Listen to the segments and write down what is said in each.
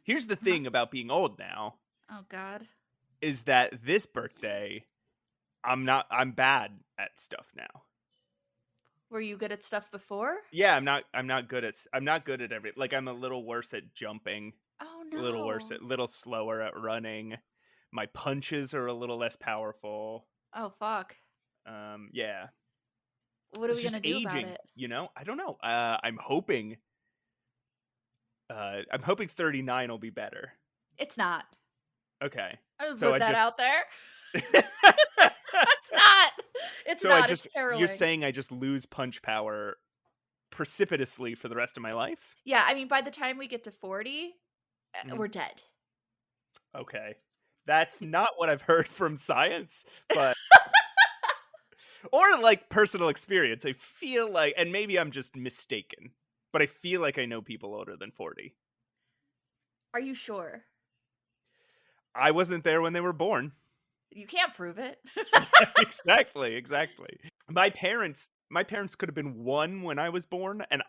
Here's the thing about being old now, Oh, God. is that this birthday, I'm bad at stuff now. Were you good at stuff before? Yeah, I'm not good at I'm a little worse at jumping, Oh, a no. little slower at running. My punches are a little less powerful. Oh, fuck. Yeah. What are It's we just gonna do about aging, it? I don't know. I'm hoping 39 will be better. It's not. Okay. I just So put I that just out there. It's not. It's So I not. It's just you're harrowing. saying I just lose punch power precipitously for the rest of my life? Yeah, I mean, by the time we get to 40, Mhm. we're dead. Okay. That's not what I've heard from science, but or like personal experience. I feel like, and maybe I'm just mistaken, but I feel like I know people older than 40. Are you sure? I wasn't there when they were born. You can't prove it. Exactly. My parents could have been 1 when I was born, and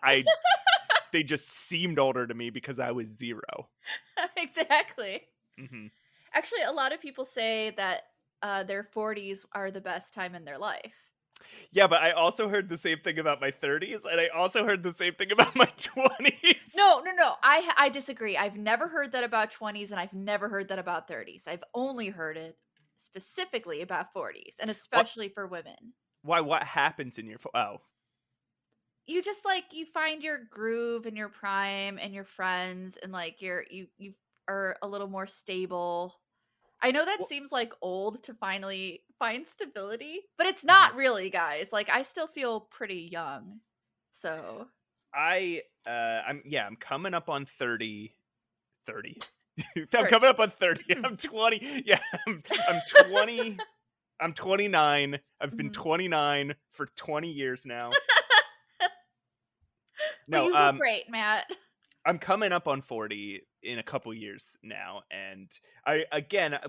they just seemed older to me because I was 0. Exactly. Mhm. Actually, a lot of people say that their 40s are the best time in their life. Yeah, but I also heard the same thing about my 30s, and I also heard the same thing about my 20s. No. I disagree. I've never heard that about 20s and I've never heard that about 30s. I've only heard it specifically about 40s and What? especially for women. Why? What happens in your? Oh, You just you find your groove and your prime and your friends and you are a little more stable. I know that well, seems like old to finally find stability, but it's mhm. not really, guys. Like I still feel pretty young. So, I'm coming up on 30. 30. I'm 30. coming up on 30. I'm 20. Yeah, I'm 20. I'm 29. I've been Mhm. 29 for 20 years now. But No, you look great, Matt. I'm coming up on 40 in a couple years now, and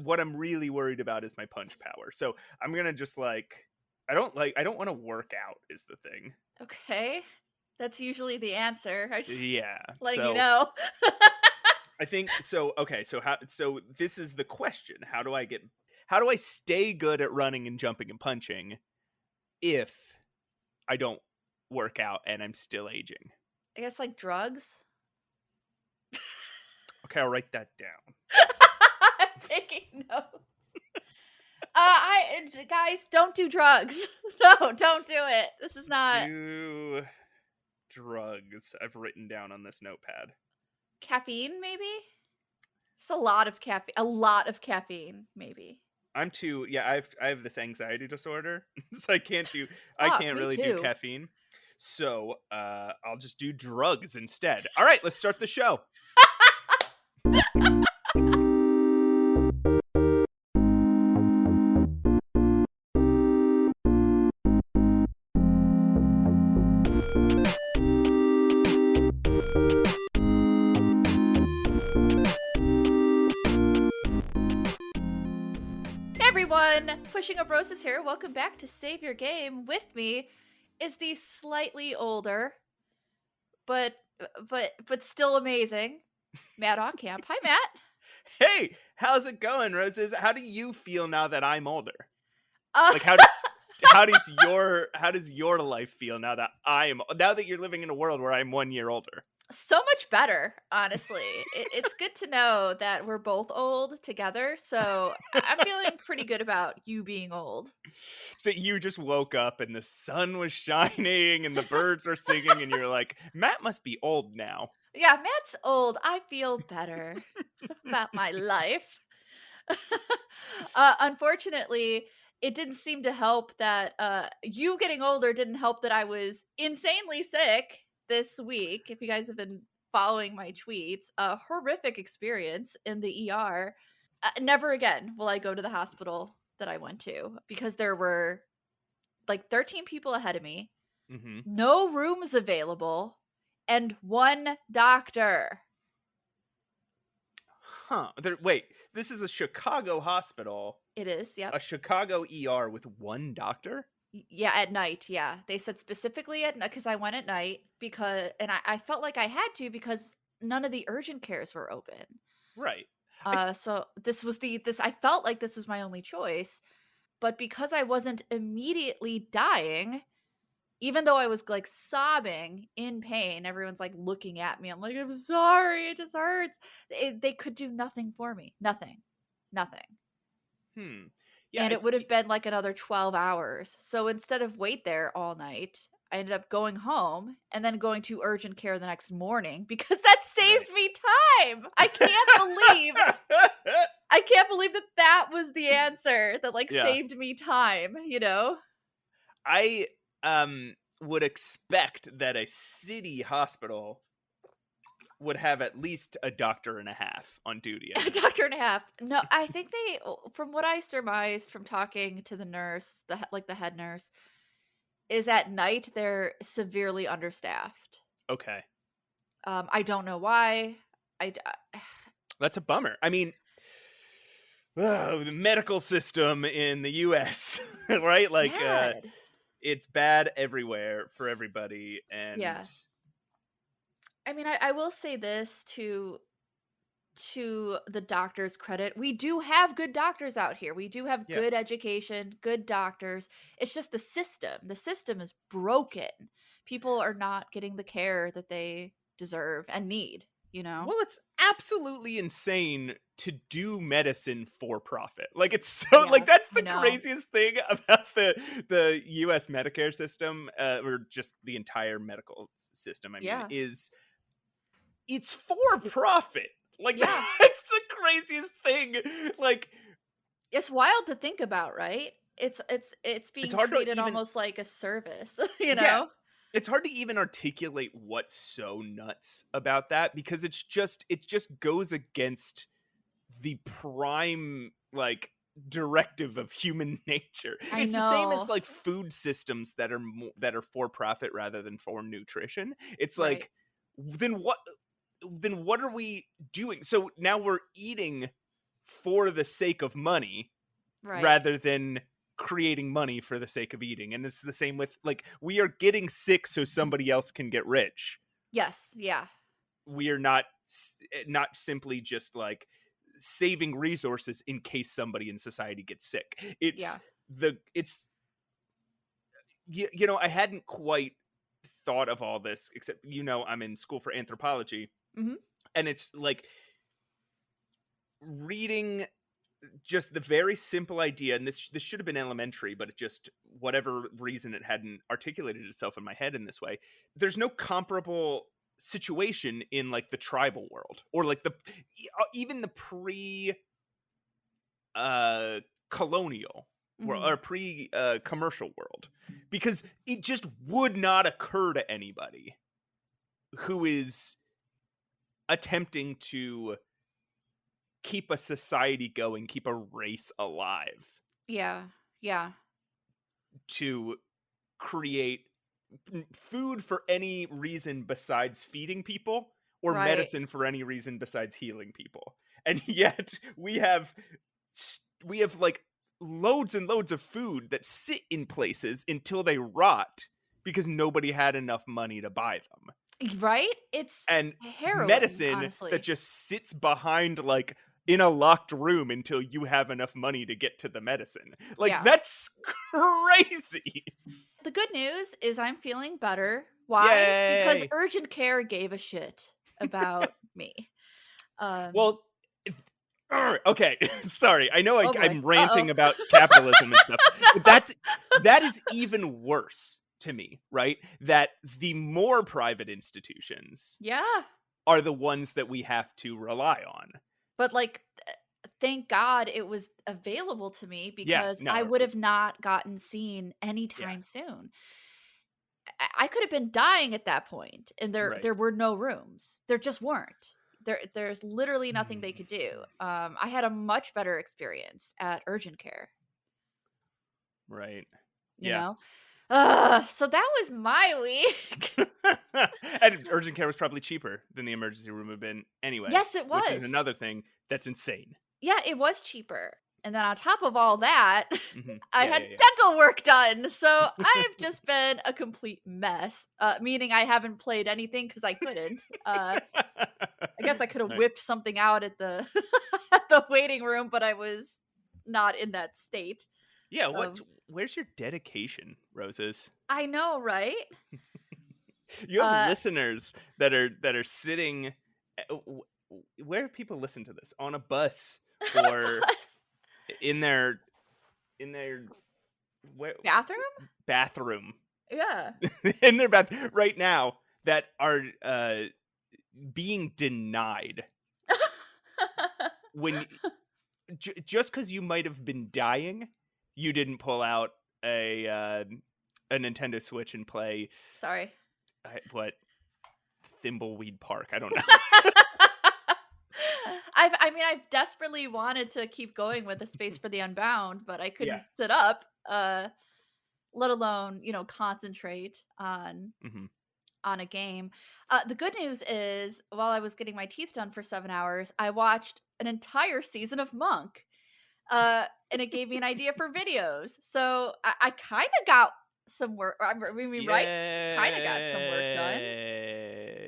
what I'm really worried about is my punch power. So I'm gonna just I don't want to work out is the thing. Okay. That's usually the answer. I just Yeah. letting you So know. I think so. Okay. So this is the question: How do I stay good at running and jumping and punching if I don't work out and I'm still aging? I guess drugs. Okay, I'll write that down. I'm taking notes. Guys, don't do drugs. No, don't do it. This is not Do drugs. I've written down on this notepad. caffeine, maybe? Just a lot of caffeine. A lot of caffeine, maybe. I'm too yeah, I have this anxiety disorder. So I Fuck, can't me really do too. caffeine. So I'll just do drugs instead. All right, let's start the show. Hey everyone, Pushing Up Roses here. Welcome back to Save Your Game. With me is the slightly older, but still amazing Matt Ocamp. Hi, Matt. Hey, how's it going, Roses? How do you feel now that I'm older? Uh, Like how does your life feel now that you're living in a world where I'm 1 year older? so much better, honestly. It's good to know that we're both old together. So I'm feeling pretty good about you being old. So you just woke up and the sun was shining and the birds were singing and you're like, Matt must be old now. Yeah, Matt's old. I feel better about my life. Unfortunately, it didn't seem to help that you getting older didn't help that I was insanely sick this week. If you guys have been following my tweets, a horrific experience in the ER. Never again will I go to the hospital that I went to because there were 13 people ahead of me, Mm-hmm. no rooms available, and one doctor. Huh. Wait, this is a Chicago hospital, It is, yep. a Chicago ER with one doctor? Yeah, at night. Yeah, they said specifically at night because I went at night and I felt like I had to because none of the urgent cares were open. Right. So this I felt like this was my only choice, but because I wasn't immediately dying, even though I was like sobbing in pain, everyone's like looking at me. I'm like, I'm sorry, it just hurts. They could do nothing for me. Nothing. Nothing. Hmm. Yeah, And it would have been like another 12 hours. So instead of wait there all night, I ended up going home and then going to urgent care the next morning because that right. saved me time. I can't believe that that was the answer that like Yeah. saved me time, you know? I would expect that a city hospital would have at least a doctor and a half on duty at A night. doctor and a half. No, I think from what I surmised from talking to the nurse, like the head nurse, is at night they're severely understaffed. Okay. I don't know why. I d- That's a bummer. I mean, the medical system in the US, right? Like bad. it's bad everywhere for everybody and Yeah. I mean, I will say this to the doctor's credit. We do have good doctors out here. We do have yeah. good education, good doctors. It's just the system. The system is broken. People are not getting the care that they deserve and need, you know? Well, it's absolutely insane to do medicine for profit. Like it's so Yeah, like that's I the know. craziest thing about the US Medicare system or just the entire medical system, I mean, Yeah. is it's for profit. Like Yeah. that's the craziest thing. Like It's wild to think about, right? It's it's being hard to treated even almost like a service, you yeah, know? it's hard to even articulate what's so nuts about that because it just goes against the prime like directive of human nature. I It's the same as know. like food systems that are for profit rather than for nutrition. It's Right. like then what are we doing? So now we're eating for the sake of money Right. rather than creating money for the sake of eating. And it's the same with like we are getting sick so somebody else can get rich. Yes. Yeah. We are not simply just like saving resources in case somebody in society gets sick. Yeah. It's you know, I hadn't quite thought of all this except I'm in school for anthropology Mhm. and it's like reading just the very simple idea, and this should have been elementary, but it just whatever reason it hadn't articulated itself in my head in this way. There's no comparable situation in like the tribal world or like even the pre colonial Mhm. or pre commercial world because it just would not occur to anybody who is attempting to keep a society going, keep a race alive, Yeah. Yeah. to create food for any reason besides feeding people or Right. medicine for any reason besides healing people. And yet we have like loads and loads of food that sit in places until they rot because nobody had enough money to buy them. Right? It's And harrowing, medicine that honestly. just sits behind like in a locked room until you have enough money to get to the medicine. Like Yeah. that's crazy. The good news is I'm feeling better. Why? Because Yay. urgent care gave a shit about me. Um, Well, okay. Sorry. I know oh boy. I'm ranting Uh-oh. about capitalism and stuff, but that is even worse to me, right? That the more private institutions Yeah. are the ones that we have to rely on. But like thank God it was available to me Yeah, because I no. would have not gotten seen Yeah, anytime soon. I could have been dying at that point, and right. there were no rooms. There just weren't. There's literally nothing they could do. I had a much better experience at urgent care. Right. You Yeah. know, so that was my week. And urgent care was probably cheaper than the emergency room had been anyway, Yes, it which is was. another thing that's insane. Yeah, it was cheaper. And then on top of all that, Mhm. I Yeah, had yeah, yeah. dental work done. So I've just been a complete mess, meaning I haven't played anything because I couldn't. I guess I could have Right. whipped something out at the at the waiting room, but I was not in that state. Yeah, Of where's your dedication, Roses? I know, right? You have Uh, listeners that are sitting where do people listen to this? On a bus or plus in their where, bathroom? bathroom Yeah. in their bath right now that are being denied when just because you might have been dying, you didn't pull out a Nintendo Switch and play Sorry. what Thimbleweed Park. I don't know. I've desperately wanted to keep going with the Space for the Unbound, but I Yeah. couldn't sit up, let alone, concentrate Hmm. on a game. The good news is, while I was getting my teeth done for 7 hours, I watched an entire season of Monk, and it gave me an idea for videos. So I kind of got some work. I mean, right? Kind of got some work done.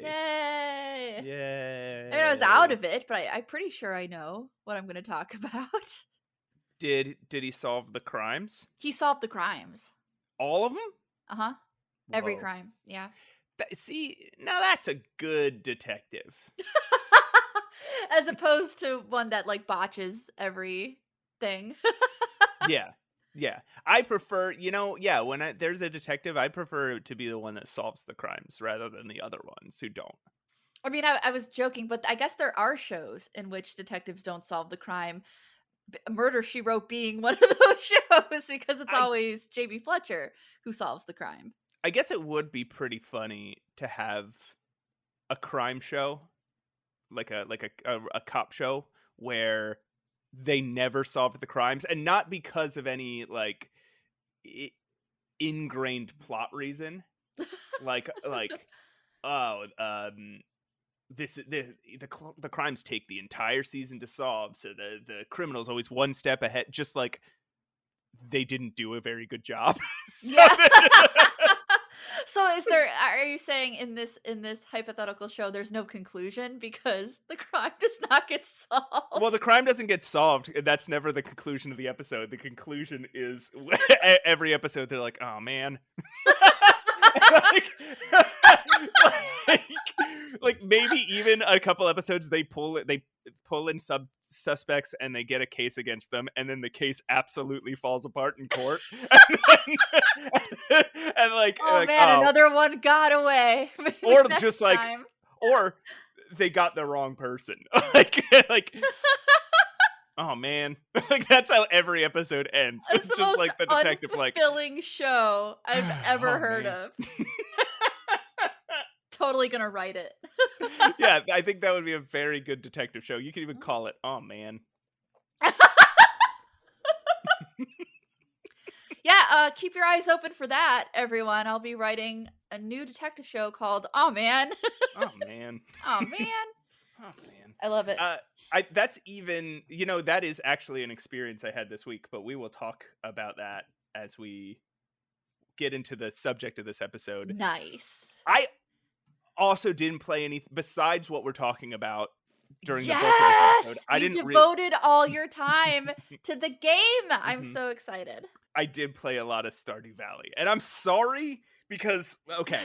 Yay! Yay! I mean, I was out Yay! of it, but I'm pretty sure I know what I'm going to talk about. Did he solve the crimes? He solved the crimes. All of them? Uh huh. Every Whoa! crime. Yeah. See, now that's a good detective. As opposed to one that like botches everything. Yeah. Yeah. I prefer, yeah, when there's a detective, I prefer it to be the one that solves the crimes rather than the other ones who don't. I mean, I was joking, but I guess there are shows in which detectives don't solve the crime. Murder She Wrote being one of those shows because it's I always JB Fletcher who solves the crime. I guess it would be pretty funny to have a crime show, like a cop show where they never solved the crimes, and not because of any like ingrained plot reason, like oh the crimes take the entire season to solve, so the criminal's always one step ahead, just like they didn't do a very good job. So Yeah. So are you saying in this hypothetical show there's no conclusion because the crime does not get solved? well, the crime doesn't get solved, and that's never the conclusion of the episode. The conclusion is every episode they're like, oh man. like, like, like maybe even a couple episodes they pull in suspects and they get a case against them, and then the case absolutely falls apart in court. And Oh like man, another one got away. Maybe or next just like time. or they got the wrong person. like oh man. Like that's how every episode ends. It's It's the just most like the detective like unfulfilling show I've ever oh heard man. of. Totally gonna write it. Yeah, I think that would be a very good detective show. You could even call it oh man. Yeah, keep your eyes open for that, everyone. I'll be writing a new detective show called Oh Man. Oh man. Oh man. Oh man. I love it. That's even, that is actually an experience I had this week, but we will talk about that as we get into the subject of this episode. Nice. I also didn't play anything besides what we're talking about during the bulk of Yes! this episode. I You didn't devoted all your time to the game. I'm Mhm. so excited. I did play a lot of Stardew Valley, and I'm sorry because okay,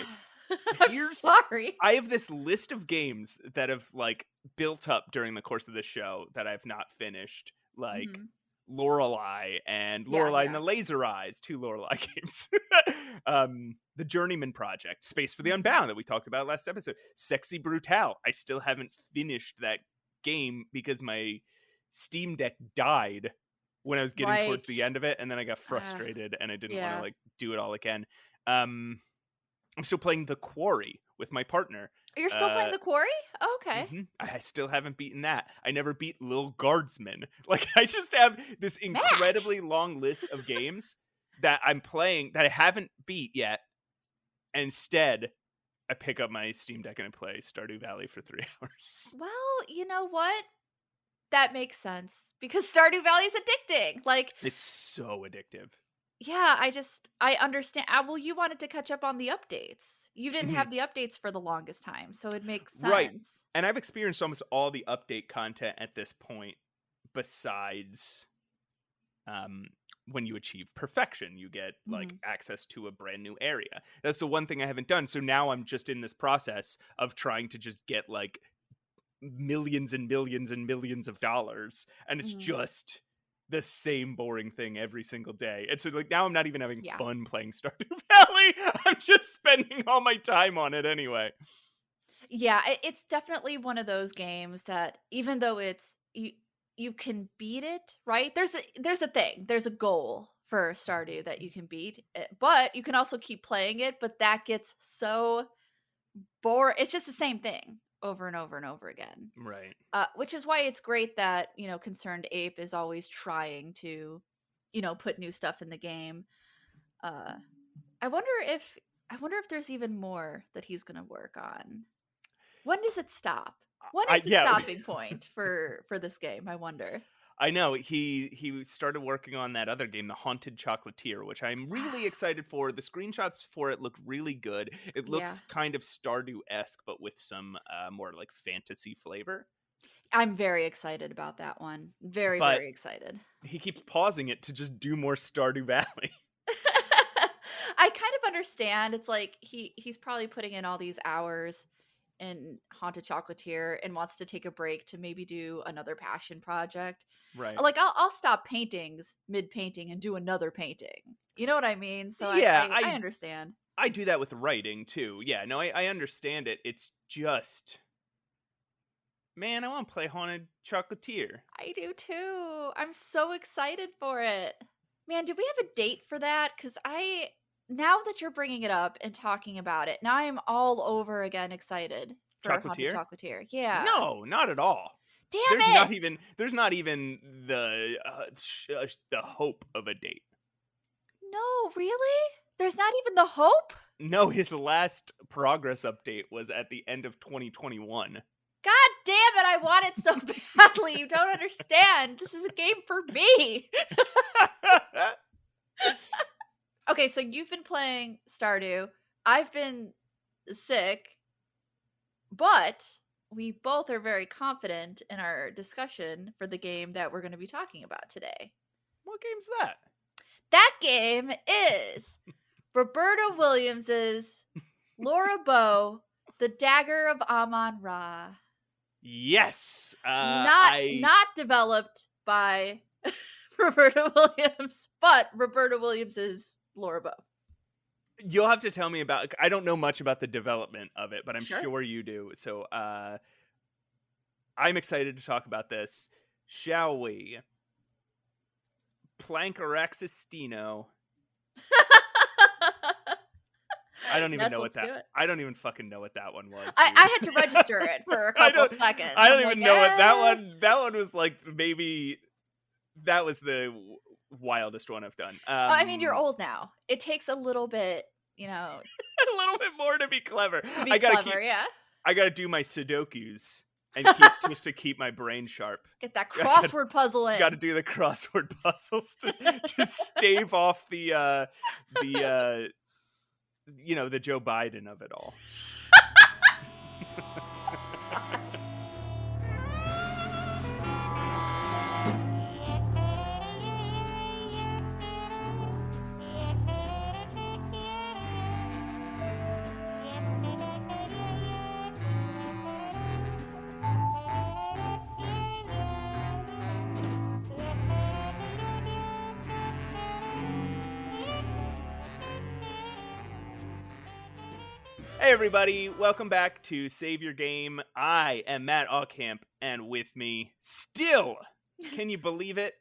I'm sorry. I have this list of games that have like built up during the course of this show that I've not finished, like Mhm. Lorelai and Yeah, Lorelai and yeah. the Laser Eyes, two Lorelai games. The Journeyman Project, Space for the Mhm. Unbound that we talked about last episode, Sexy Brutale. I still haven't finished that game because my Steam Deck died when I was getting towards Right. the end of it, and then I got frustrated and I didn't want to Yeah. like do it all again. I'm still playing The Quarry with my partner. You're still playing The Quarry? Oh, okay. I still haven't beaten that. I never beat Lil Guardsman. Like I just have this incredibly long list of games that I'm playing that I haven't beat yet. And instead, I pick up my Steam Deck and I play Stardew Valley for 3 hours. Well, you know what? That makes sense because Stardew Valley is addicting. Like, It's so addictive. yeah, I understand. Well, you wanted to catch up on the updates. You didn't Mhm. have the updates for the longest time, so it makes Right. sense. And I've experienced almost all the update content at this point, besides um, when you achieve perfection, you get like Mhm. access to a brand new area. That's the one thing I haven't done. So now I'm just in this process of trying to just get like millions and millions and millions of dollars, and it's Mhm. just the same boring thing every single day. And so like now I'm not even having Yeah. fun playing Stardew Valley. I'm just spending all my time on it anyway. Yeah, it's definitely one of those games that even though you can beat it, right? There's a thing. There's a goal for Stardew that you can beat, but you can also keep playing it, but that gets so boring. It's just the same thing over and over and over again. Right. Which is why it's great that, Concerned Ape is always trying to, put new stuff in the game. Uh, I wonder if I wonder if there's even more that he's gonna work on. When does it stop? When I is the yeah. stopping point for this game? I wonder. I know he started working on that other game, the Haunted Chocolatier, which I'm really excited for. The screenshots for it look really good. It Yeah, looks kind of Stardew-esque, but with some more like fantasy flavor. I'm very excited about that one. Very, But very excited. he keeps pausing it to just do more Stardew Valley. I kind of understand. It's like he's probably putting in all these hours in Haunted Chocolatier and wants to take a break to maybe do another passion project. Right. Like I'll stop paintings mid painting and do another painting. You know what I mean? So I Yeah, I, I understand. I do that with writing too. Yeah, no, I understand it. It's just, man, I want to play Haunted Chocolatier. I do too. I'm so excited for it. Man, do we have a date for that? Because now that you're bringing it up and talking about it, now I'm all over again excited for Haunted Chocolatier? Chocolatier. Yeah. No, not at all. Damn it! There's not even the hope of a date. No, really? There's not even the hope? No, his last progress update was at the end of 2021. God damn it, I want it so badly. You don't understand. This is a game for me. Okay, so you've been playing Stardew. I've been sick, but we both are very confident in our discussion for the game that we're going to be talking about today. What game's that? That game is Roberta Williams's Laura Bow, The Dagger of Amon Ra. Yes. Not developed by Roberta Williams, but Roberta Williams's Laura Bow. You'll have to tell me about. I don't know much about the development of it, but I'm Sure. sure you do. So, I'm excited to talk about this. Shall we? Plankaraxistino. I don't even Yes, know what let's do that. it. I don't even fucking know what that one was. I dude. had to register it for a couple seconds. I don't I'm even like, know what that "Eh." one. That one was like maybe. That was the wildest one I've done. I mean, you're old now. It takes a little bit, a little bit more to be clever. to be I gotta clever, yeah. I gotta do my Sudokus and just to keep my brain sharp. Get that crossword puzzle in. Got to do the crossword puzzles to stave off the the Joe Biden of it all. Hey everybody, welcome back to Save Your Game. I am Matt Aucamp, and with me, still, can you believe it?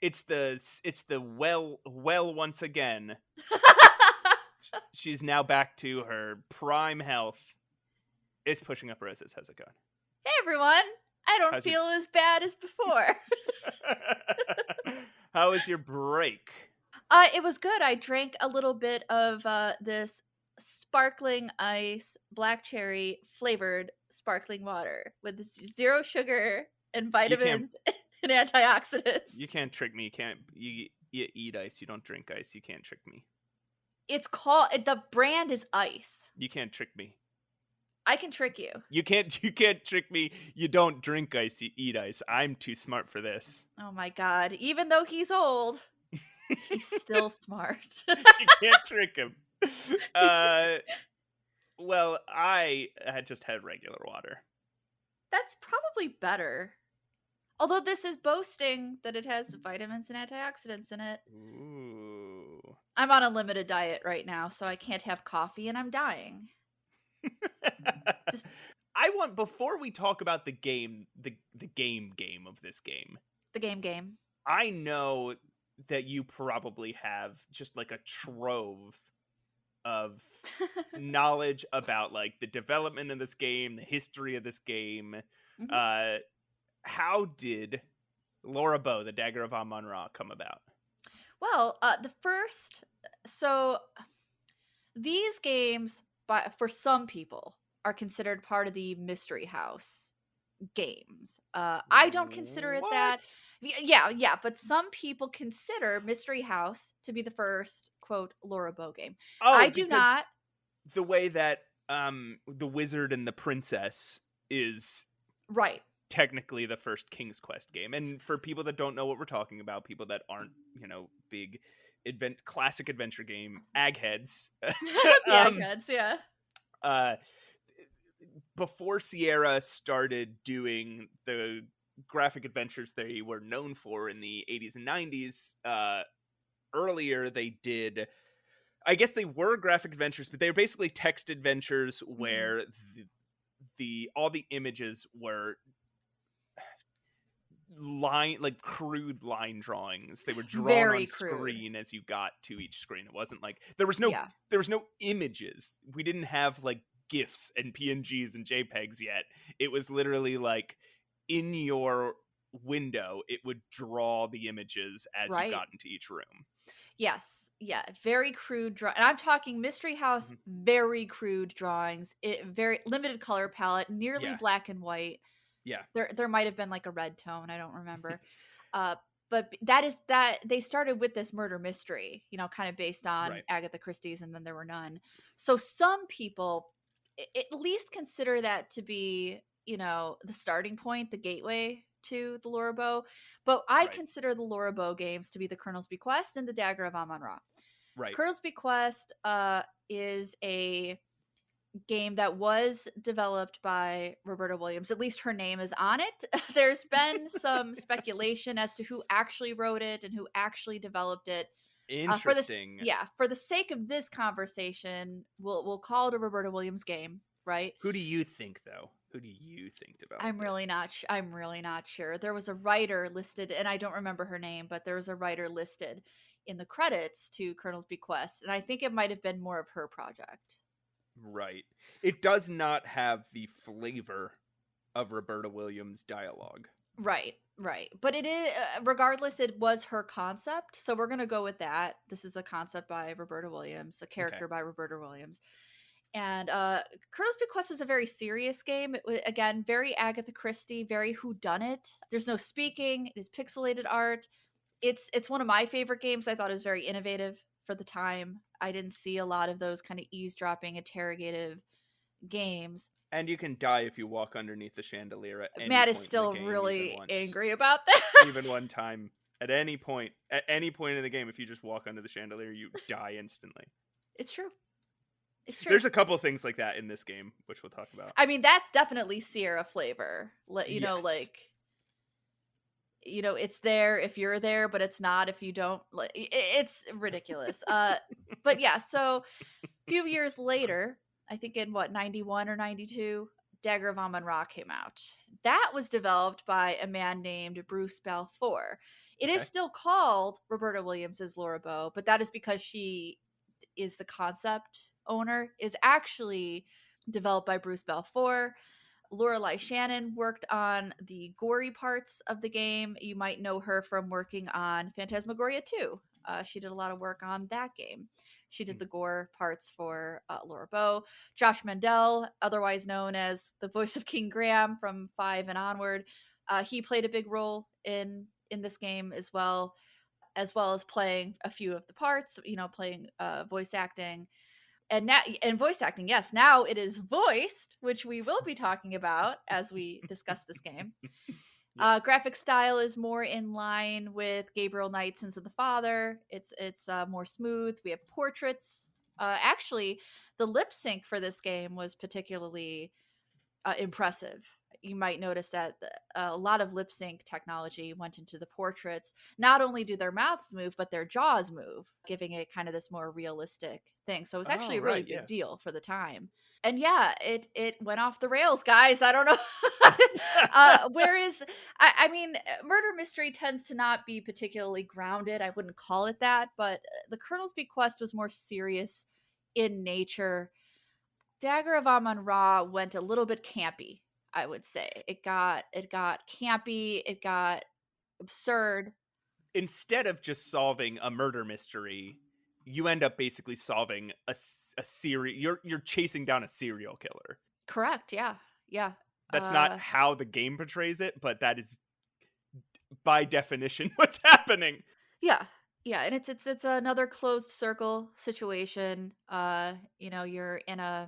It's the well once again. She's now back to her prime health. It's Pushing Up Roses. How's it going? Hey everyone, I don't feel as bad as before. How was your break? It was good. I drank a little bit of this sparkling ice black cherry flavored sparkling water with zero sugar and You can't vitamins and antioxidants. you can't trick me. You eat ice. You don't drink ice. You can't trick me. It's called the brand is Ice. You can't trick me. I can trick you. You can't trick me. You don't drink ice. You eat ice. I'm too smart for this. Oh my god. Even though he's old, he's still smart. You can't trick him. Well, I had just had regular water. That's probably better. Although this is boasting that it has vitamins and antioxidants in it. Ooh. I'm on a limited diet right now, so I can't have coffee and I'm dying. Just- I want, before we talk about the game, the game of this game, The game. I know that you probably have just like a trove of knowledge about like the development of this game, the history of this game. Mhm. How did Laura Bow, the Dagger of Amon Ra, come about? Well, so these games, for some people, are considered part of the Mystery House games. I don't consider it that. What? Yeah, but some people consider Mystery House to be the first, quote, Laura Bow game. Oh, I do because not. the way that the wizard and the princess is Right. technically the first King's Quest game. And for people that don't know what we're talking about, people that aren't, big classic adventure game eggheads, The Eggheads, yeah. uh, before Sierra started doing the graphic adventures they were known for in the 80s and 90s, earlier they did, I guess they were graphic adventures, but they were basically text adventures where all the images were crude line drawings. They were drawn Very on crude. screen as you got to each screen. It wasn't like there was Yeah. no images. We didn't have like GIFs and PNGs and JPEGs yet. It was literally like in your window, it would draw the images as you Right. got into each room. Yes. Yeah. Very crude and I'm talking Mystery House, very crude drawings. Very limited color palette, nearly black and white. Yeah. There might have been like a red tone, I don't remember. But that they started with this murder mystery, kind of based on Agatha Christie's, and then there were none. So some people at least consider that to be, the starting point, the gateway to the Laura Bow. But I consider the Laura Bow games to be the Colonel's Bequest and the Dagger of Amon Ra. Right. Colonel's Bequest is a game that was developed by Roberta Williams. At least her name is on it. There's been some speculation as to who actually wrote it and who actually developed it. Interesting. For the sake of this conversation, we'll call it a Roberta Williams game, right? Who do you think, though? Who do you think developed I'm really not sure. There was a writer listed, and I don't remember her name, but there was a writer listed in the credits to Colonel's Bequest, and I think it might have been more of her project. Right. It does not have the flavor of Roberta Williams' dialogue. Right. But it is, regardless, it was her concept. So we're going to go with that. This is a concept by Roberta Williams, a character by Roberta Williams. And Colonel's Bequest was a very serious game. It was, again, very Agatha Christie, very whodunit. There's no speaking. It is pixelated art. It's one of my favorite games. I thought it was very innovative for the time. I didn't see a lot of those kind of eavesdropping, interrogative games. And you can die if you walk underneath the chandelier at any Matt point is still in the game, really angry about that. Even one time. At any point in the game, if you just walk under the chandelier, you die instantly. It's true. There's a couple things like that in this game, which we'll talk about. I mean, that's definitely Sierra flavor. It's there if you're there, but it's not if you don't. It's ridiculous. But yeah, so a few years later, I think in 91 or 92, Dagger of Amon Ra came out. That was developed by a man named Bruce Balfour. It is still called Roberta Williams' Laura Bow, but that is because she is the concept owner. Is actually developed by Bruce Balfour. Lorelei Shannon worked on the gory parts of the game. You might know her from working on Phantasmagoria 2. She did a lot of work on that game. She did the gore parts for Laura Bow. Josh Mandel, otherwise known as the voice of King Graham from 5 and onward, He played a big role in this game as well as playing a few of the parts, playing voice acting. And voice acting, yes, now it is voiced, which we will be talking about as we discuss this game. Yes. Graphic style is more in line with Gabriel Knight's Sins of the Father. It's more smooth. We have portraits. Actually, the lip sync for this game was particularly impressive. You might notice that a lot of lip sync technology went into the portraits. Not only do their mouths move, but their jaws move, giving it kind of this more realistic thing. So it was actually Oh, a really right, big yeah. deal for the time. And yeah, it went off the rails, guys. I don't know. Whereas, I mean, murder mystery tends to not be particularly grounded. I wouldn't call it that, but the Colonel's Bequest was more serious in nature. Dagger of Amon Ra went a little bit campy, I would say. It got campy, it got absurd. Instead of just solving a murder mystery, you end up basically solving a serial. You're chasing down a serial killer. Correct, yeah. Yeah. That's not how the game portrays it, but that is by definition what's happening. Yeah. Yeah, and it's another closed circle situation. You're in a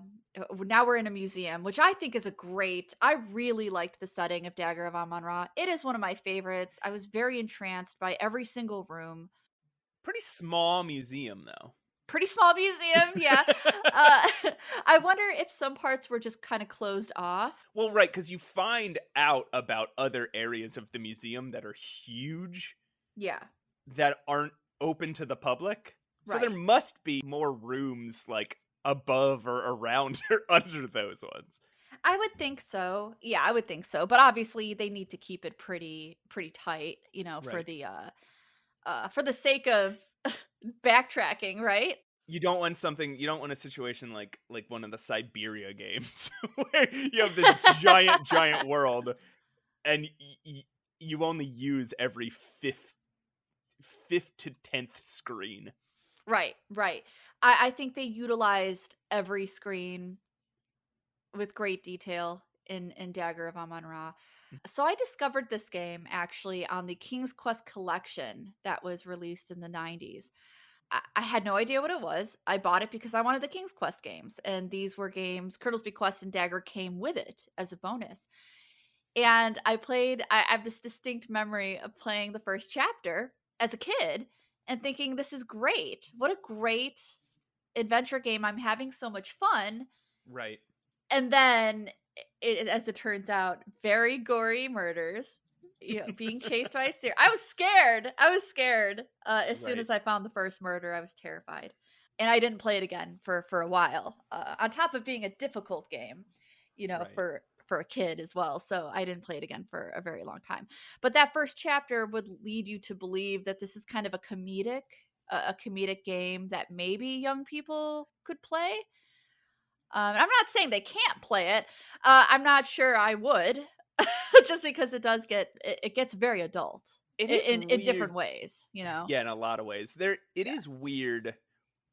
now we're in a museum, which I think is a great. I really liked the setting of Dagger of Amon Ra. It is one of my favorites. I was very entranced by every single room. Pretty small museum though. Pretty small museum, yeah. uh, I wonder if some parts were just kind of closed off. Well, right, because you find out about other areas of the museum that are huge Yeah, that aren't open to the public. So there right. must be more rooms like above or around or under those ones. I would think so. Yeah, I would think so. But obviously they need to keep it pretty tight, Right. for the sake of backtracking, right? You don't want a situation like one of the Siberia games where you have this giant world and you only use every fifth to 10th screen. Right, right. I think they utilized every screen with great detail in Dagger of Amon Ra. So I discovered this game actually on the King's Quest collection that was released in the 90s. I had no idea what it was. I bought it because I wanted the King's Quest games, and these were games. Colonel's Bequest and Dagger came with it as a bonus. And I have this distinct memory of playing the first chapter as a kid and thinking, this is great. What a great adventure game. I'm having so much fun. Right. And then, as it turns out, very gory murders. Being chased by a steer. I was scared. As soon Right. as I found the first murder, I was terrified, and I didn't play it again for a while. On top of being a difficult game, Right. for a kid as well. So I didn't play it again for a very long time. But that first chapter would lead you to believe that this is kind of a comedic game that maybe young people could play. I'm not saying they can't play it. I'm not sure I would, just because it gets very adult It is in different weird. ways. Yeah, in a lot of ways. It is weird.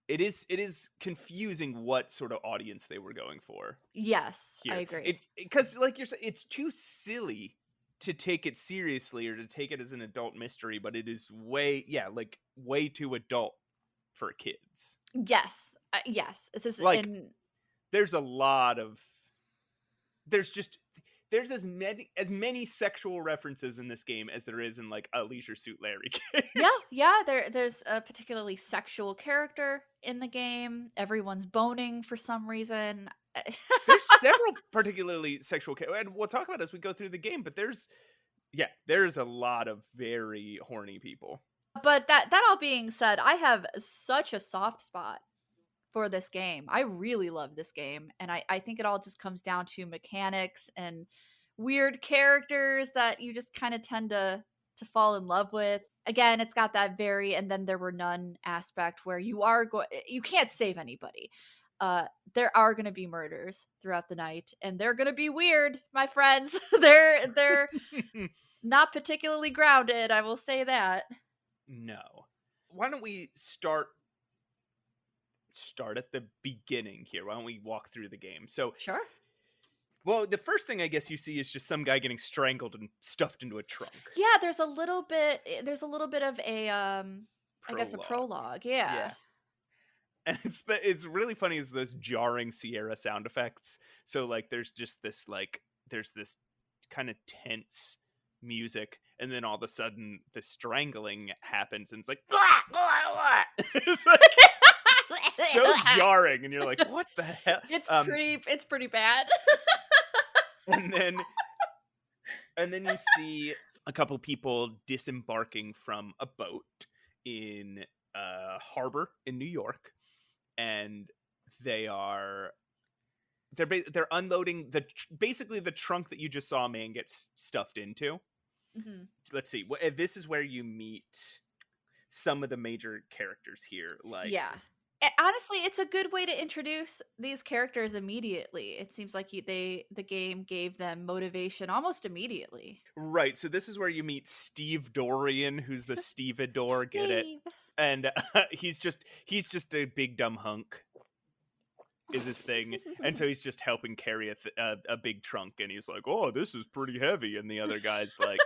It is confusing what sort of audience they were going for Yes, I here. agree. It because like you're saying, it's too silly to take it seriously or to take it as an adult mystery, but it is way too adult for kids. Yes, yes. This is Like in there's a lot of there's just there's as many sexual references in this game as there is in like a Leisure Suit Larry game. yeah. There's a particularly sexual character in the game. Everyone's boning for some reason. There's several particularly sexual and we'll talk about it as we go through the game, but there's a lot of very horny people. But that all being said, I have such a soft spot for this game. I really love this game, and I think it all just comes down to mechanics and weird characters that you just kind of tend to fall in love with. Again, it's got that very and then there were none aspect where you can't save anybody. There are going to be murders throughout the night, and they're going to be weird, my friends. They're not particularly grounded, I will say that. No. Why don't we start at the beginning here? Why don't we walk through the game? So Sure. Well, the first thing I guess you see is just some guy getting strangled and stuffed into a trunk. Yeah, there's a little bit. There's a little bit of a I guess a Prologue. prologue. Yeah. Yeah. And it's really funny is those jarring Sierra sound effects. So like there's just this like there's this kind of tense music, and then all of a sudden the strangling happens and it's like it's like so jarring, and you're like, what the hell? It's pretty bad. And then you see a couple people disembarking from a boat in a harbor in New York, and they're unloading basically the trunk that you just saw a man get stuffed into. Mhm. Let's see. This is where you meet some of the major characters here. Like, Yeah. Honestly, it's a good way to introduce these characters immediately. It seems like the game gave them motivation almost immediately. right. So this is where you meet Steve Dorian, who's the stevedore. Get it? Steve. And he's just a big dumb hunk. Is his thing, and so he's just helping carry a big trunk, and he's like, "Oh, this is pretty heavy," and the other guy's like,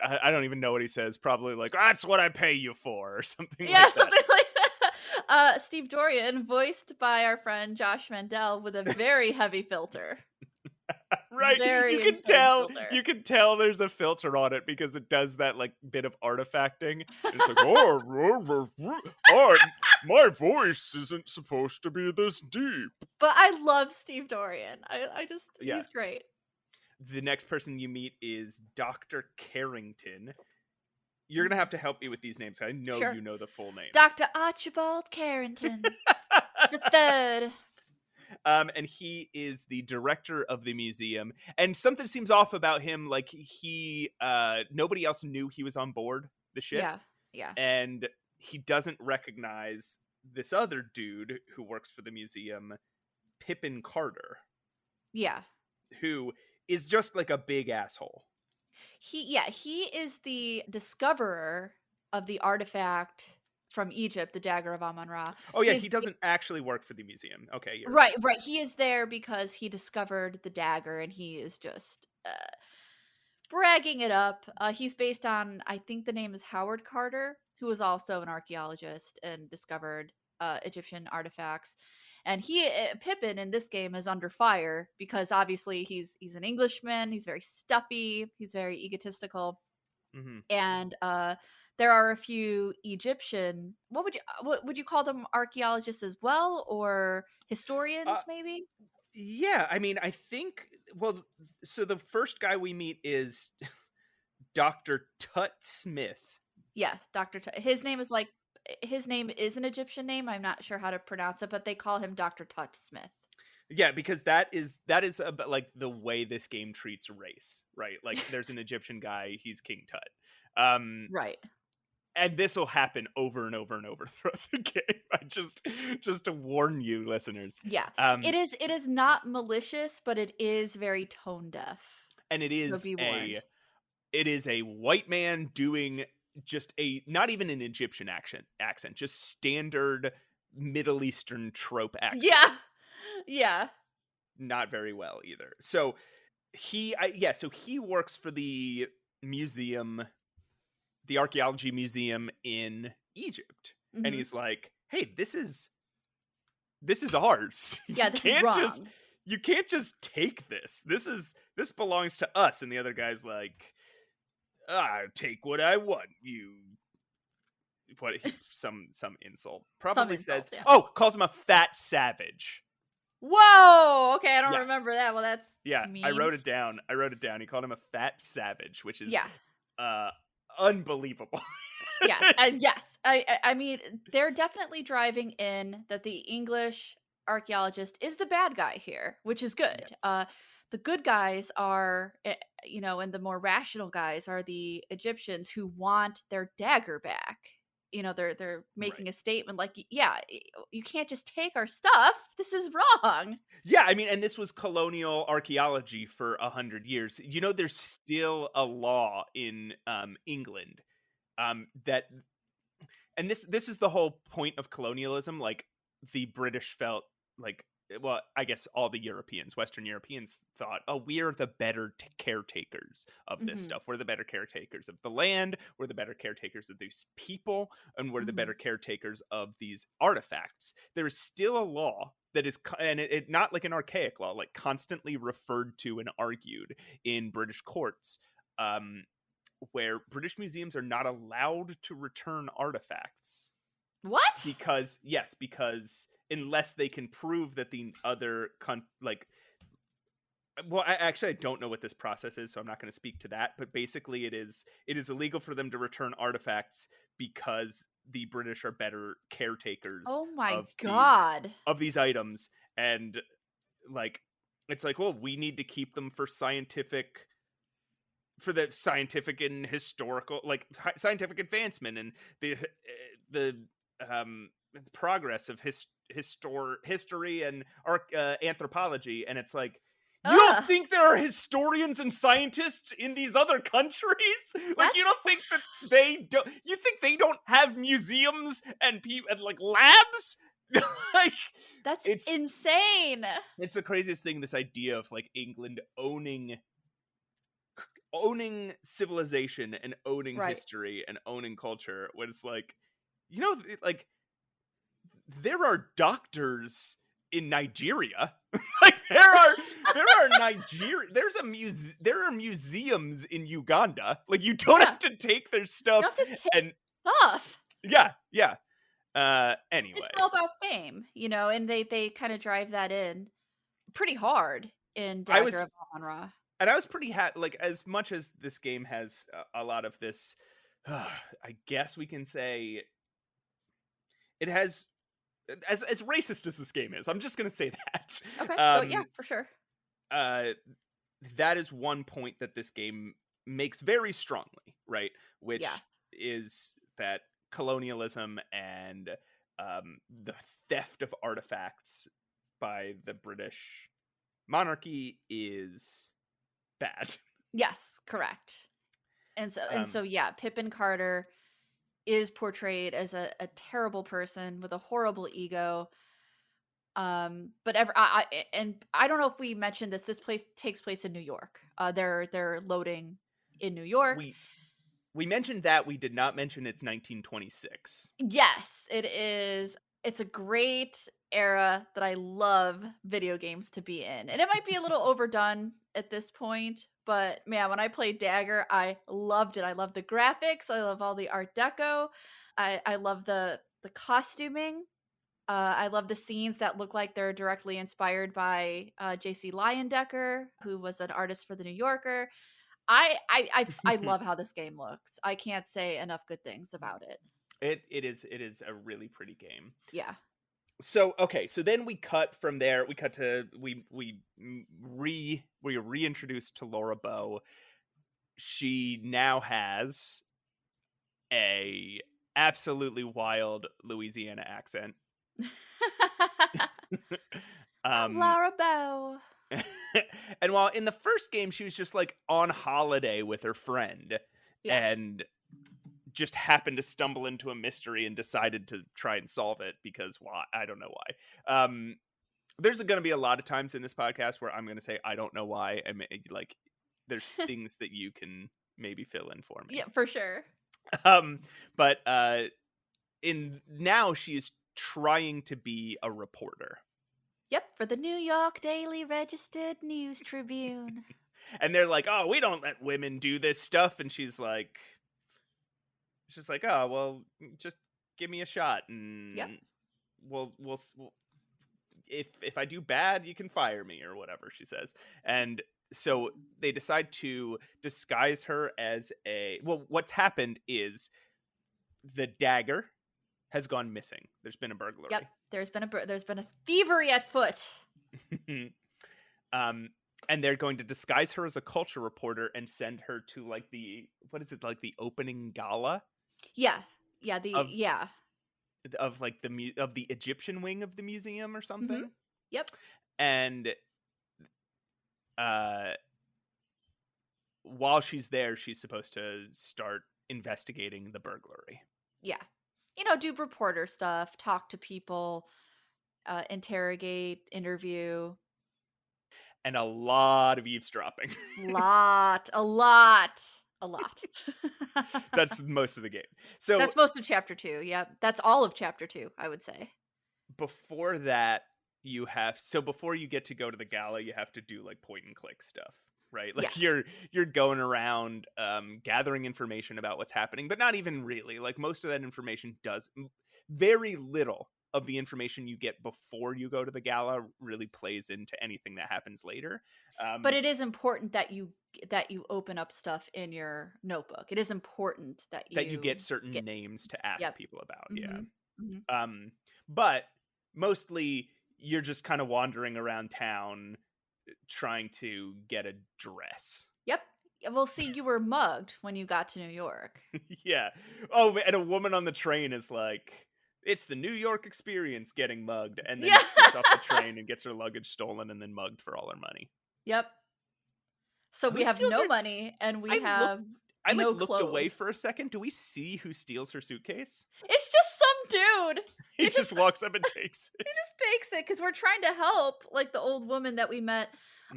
I don't even know what he says. Probably like, "That's what I pay you for," or something Yeah, like that. something like that. Steve Dorian, voiced by our friend Josh Mandel, with a very heavy filter. Right, Very you can insane tell. filter. You can tell there's a filter on it because it does that like bit of artifacting. And it's like, oh, my voice isn't supposed to be this deep. But I love Steve Dorian. I just Yeah. he's great. The next person you meet is Dr. Carrington. You're gonna have to help me with these names. I know Sure. you know the full names. Dr. Archibald Carrington the third. And he is the director of the museum. And something seems off about him. Like nobody else knew he was on board the ship. Yeah, yeah. And he doesn't recognize this other dude who works for the museum, Pippin Carter. Yeah. Who is just like a big asshole. He is the discoverer of the artifact from Egypt, the Dagger of Amon Ra. Oh yeah, he doesn't actually work for the museum. Okay, you're right. He is there because he discovered the dagger, and he is just bragging it up. He's based on, I think the name is Howard Carter, who was also an archaeologist and discovered Egyptian artifacts. And Pippin in this game is under fire because obviously he's an Englishman. He's very stuffy. He's very egotistical. Mm-hmm. And there are a few Egyptian. What would you call them? Archaeologists as well, or historians, maybe? Yeah, I mean, I think. Well, so the first guy we meet is Dr. Tut Smith. Yeah, Dr. Tut. His name is an Egyptian name. I'm not sure how to pronounce it, but they call him Dr. Tut Smith. Yeah, because that is about like the way this game treats race, right? Like there's an Egyptian guy, he's King Tut. Right. And this will happen over and over and over throughout the game. I just to warn you, listeners. Yeah. It is not malicious, but it is very tone deaf. And it is a white man doing just not even an Egyptian accent, just standard Middle Eastern trope accent. Yeah. Yeah. Not very well either. So he works for the museum, the archaeology museum in Egypt. Mm-hmm. And he's like, "Hey, this is ours. Yeah, this is wrong. You can't just take this. This belongs to us." And the other guy's like, "Take what I want, you." Some insult. Probably says, yeah. "Oh," calls him a fat savage. Whoa. Okay, I don't remember that. Well, that's mean. I wrote it down. He called him a fat savage, which is yeah. Unbelievable. Yes. I mean, they're definitely driving in that the English archaeologist is the bad guy here, which is good. Yes. The good guys are, and the more rational guys are the Egyptians who want their dagger back. They're making a statement like, yeah, you can't just take our stuff. This is wrong. Yeah, I mean, and this was colonial archaeology for 100 years. There's still a law in England that, and this is the whole point of colonialism. Like the British felt like well, I guess all the Europeans, Western Europeans thought, oh, we are the better caretakers of this Mhm. stuff. We're the better caretakers of the land. We're the better caretakers of these people. And we're the better Mhm. caretakers of these artifacts. There is still a law that is, and it not like an archaic law, like constantly referred to and argued in British courts, where British museums are not allowed to return artifacts What? because unless they can prove that the other well, I don't know what this process is, so I'm not going to speak to that, but basically it is illegal for them to return artifacts because the British are better caretakers Oh my of these god. items. And like it's like, well, we need to keep them for the scientific and historical, like scientific advancement and the progress of history and anthropology. And it's like, you don't Ugh. think there are historians and scientists in these other countries? Like, you That's don't think that they don't? You think they don't have museums and and like labs? Like, that's it's insane. it's the craziest thing. This idea of like England owning civilization and owning Right. history and owning culture, when it's like, like there are doctors in Nigeria. Like there are museums in Uganda. Like, you don't Yeah. have to take their You stuff. have to take And stuff. yeah. It's Anyway, all about fame, and they kind of drive that in pretty hard in I Dagger was of Amon Ra. and I was pretty happy. Like, as much as this game has a lot of this, I guess we can say it has, as racist as this game is, I'm just gonna say that. Okay. Oh yeah, Um, for sure. uh, that is one point that this game makes very strongly, right? Yeah. Which is that colonialism and the theft of artifacts by the British monarchy is bad. Yes, correct. And so Um, yeah, Pippin Carter is portrayed as a terrible person with a horrible ego. But and I don't know if we mentioned this. This place takes place in New York. They're loading in New York. we we mentioned that. We did not mention it's 1926. Yes, it is. It's a great era that I love video games to be in. And it might be a little overdone at this point, but man, when I played Dagger, I loved it. I love the graphics, I love all the art deco. I love the costuming. I love the scenes that look like they're directly inspired by J.C. Leyendecker, who was an artist for the New Yorker. I love how this game looks. I can't say enough good things about it. It is a really pretty game. Yeah. So okay, so then we cut from there. We cut to we reintroduced to Laura Bow. She now has a absolutely wild Louisiana accent. I'm um Laura Bow. and while in the first game she was just like on holiday with her friend Yeah. and just happened to stumble into a mystery and decided to try and solve it because why? I don't know why. There's going to be a lot of times in this podcast where I'm going to say I don't know why, and like there's things that you can maybe fill in for me. Yeah, for sure. But in now she is trying to be a reporter. Yep, for the New York Daily Registered News Tribune. And they're like, "Oh, we don't let women do this stuff," and she's like, "Oh, well, just give me a shot, and Yep. we'll if I do bad, you can fire me or whatever," she says. And so they decide to disguise her as what's happened is the dagger has gone missing. There's been a burglary. Yep. There's been a thievery at foot. And they're going to disguise her as a culture reporter and send her to like the opening gala Yeah. Yeah, of like of the Egyptian wing of the museum or something. Yep. And while she's there, she's supposed to start investigating the burglary. Yeah. Do reporter stuff, talk to people, interrogate, interview. And a lot of eavesdropping. A lot. That's most of the game. So That's most of chapter 2. Yep. That's all of chapter 2, I would say. before that, before you get to go to the gala, you have to do like point and click stuff, right? Yeah. Like you're going around gathering information about what's happening, but not even really. Like most of that information very little of the information you get before you go to the gala really plays into anything that happens later. But it is important that you open up stuff in your notebook. It is important that you get you certain get names to ask Yep. people about. Yeah. Mhm. Mhm. But mostly you're just kind of wandering around town trying to get a dress. Yep. Well, see, you were mugged when you got to New York. Yeah. Oh, and a woman on the train is like, it's the New York experience getting mugged. And then Yeah. she gets off the train and gets her luggage stolen and then mugged for all her money. Yep. So Who we have steals no her? money and we I have like no looked away clothes. for a second. Do we see who steals her suitcase? It's just some dude. He It just walks up and takes it. He just takes it because we're trying to help, like the old woman that we met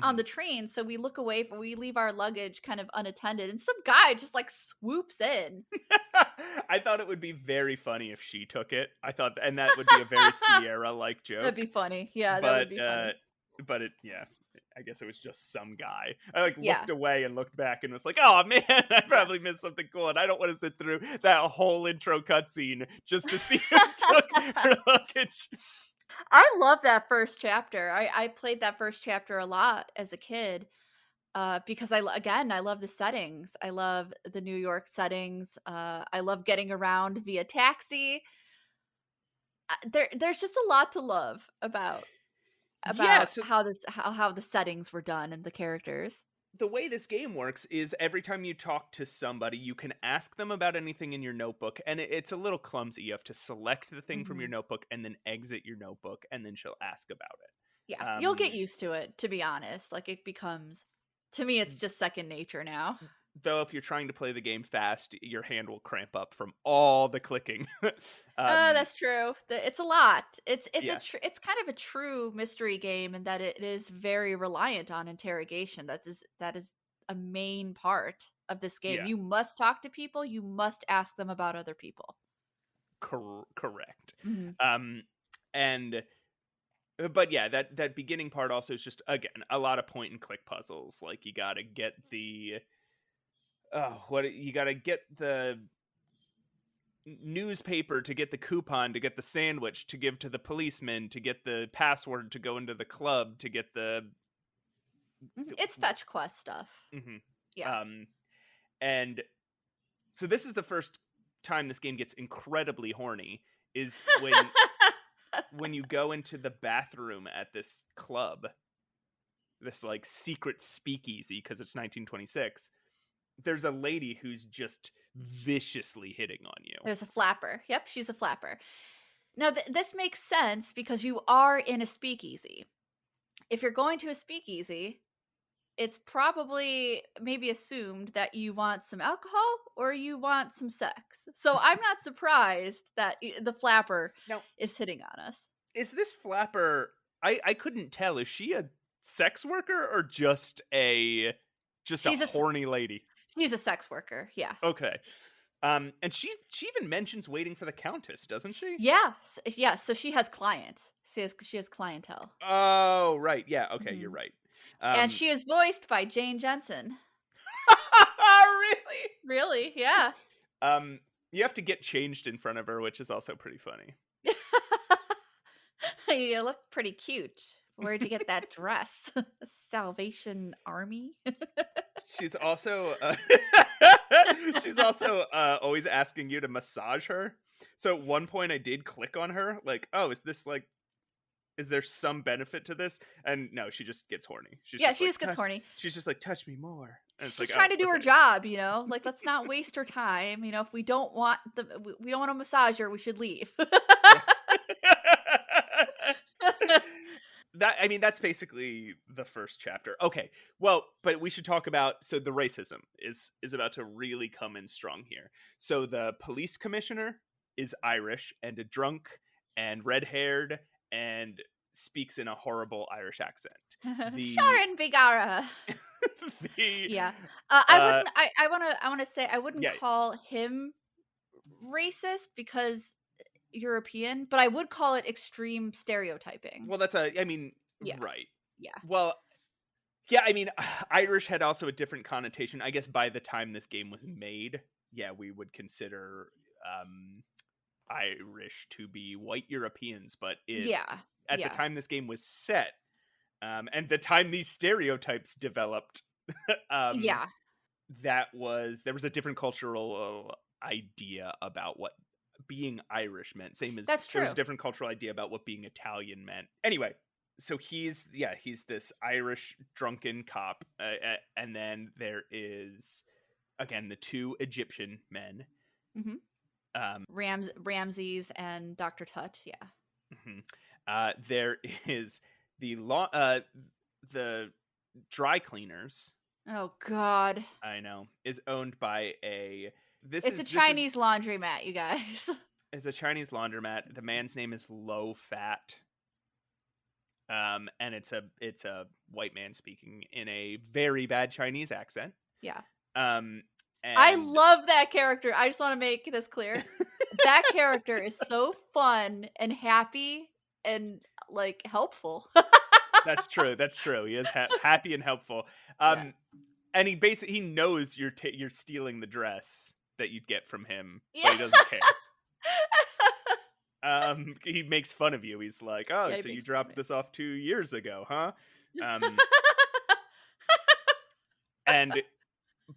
on Mhm. the train. So we look away, we leave our luggage kind of unattended, and some guy just like swoops in. I thought it would be very funny if she took it. And that would be a very Sierra-like That'd joke. be funny. Yeah, that would But be funny. yeah, I guess it was just some guy. I like Yeah. looked away and looked back and was like, "Oh man, I Yeah. probably missed something cool." And I don't want to sit through that whole intro cutscene just to see who took her luggage. I love that first chapter. I played that first chapter a lot as a kid. Because I love the settings. I love the New York settings. I love getting around via taxi. There's just a lot to love about Yeah, so how the settings were done and the characters. the way this game works is every time you talk to somebody, you can ask them about anything in your notebook, and it's a little clumsy. You have to select the thing from your Mhm. notebook and then exit your notebook, and then she'll ask about it. Yeah, you'll get Um, used to it, to be honest. Like, it becomes to me, it's just second nature now. though, if you're trying to play the game fast, your hand will cramp up from all the clicking. That's true. It's a lot. Yeah, It's kind of a true mystery game in that it is very reliant on interrogation. That is a main part of this game. yeah, You must talk to people. You must ask them about other people. correct. Mhm. Um, and but yeah, that beginning part also is just again a lot of point and click puzzles. Like you got to get the you got to get the newspaper to get the coupon to get the sandwich to give to the policeman to get the password to go into the club to get the It's fetch quest stuff. Mhm. Yeah. um and so this is the first time this game gets incredibly horny is when you go into the bathroom at this club, this like secret speakeasy because it's 1926. There's a lady who's just viciously hitting on you. There's a flapper. Yep, she's a flapper. Now, this makes sense because you are in a speakeasy. If you're going to a speakeasy, it's probably maybe assumed that you want some alcohol or you want some sex. So I'm not surprised that the flapper Now, is hitting on us. is this flapper? I couldn't tell. Is she a sex worker or just a She's a horny lady? she's a sex worker. Yeah. Okay. And she even mentions waiting for the countess, doesn't she? Yeah. Yeah. So she has clients. She has clientele. Oh, right. Yeah. Okay, you're Mhm. right. And she is voiced by Jane Jensen. Really? Really? Yeah. You have to get changed in front of her, which is also pretty funny. You look pretty cute. Where'd you get that dress? Salvation Army? She's also always asking you to massage her. So at one point I did click on her, like, oh, is there some benefit to this? And no, she just gets horny. Yeah, she just gets horny. She's just like, touch me more. And it's She's like, trying oh, to do her okay. job, Like, let's not waste her time. If we don't want we don't want to massage her, we should leave. That's basically the first chapter. Okay, well, but we should talk about, so the racism is about to really come in strong here. So the police commissioner is Irish and a drunk and red haired and speaks in a horrible Irish accent. The Sharon Vigara. the Yeah. uh I wanna say I wouldn't yeah, call him racist because European, but I would call it extreme stereotyping. well, I mean, Yeah. right. Yeah. Well, yeah, I mean, Irish had also a different connotation. I guess by the time this game was made, yeah, we would consider Irish to be white Europeans, but Yeah. at the Yeah. time this game was set, and the time these stereotypes developed, um, Yeah. there was a different cultural idea about what being Irish meant. Same as That's there was true. a different cultural idea about what being Italian meant. Anyway, so he's this Irish drunken cop, and then there is again the two Egyptian men. Mhm. Um, Ramses and Dr. Tut, yeah. mhm. There is the dry cleaners. Oh god. I know is owned by a It's a this is Chinese laundromat, you guys. is a Chinese laundromat. The man's name is Low Fat. And it's a white man speaking in a very bad Chinese accent. Yeah. Um, I and love that character. I just want to make this clear. That character is so fun and happy and like helpful. that's true. That's true. He is happy and helpful. Yeah. And he knows you're stealing the dress that you'd get from him, but Yeah. he doesn't care. He makes fun of you. He's like, "Oh, Yeah, he so you makes fun of dropped me. this off 2 years ago, huh?" Um, and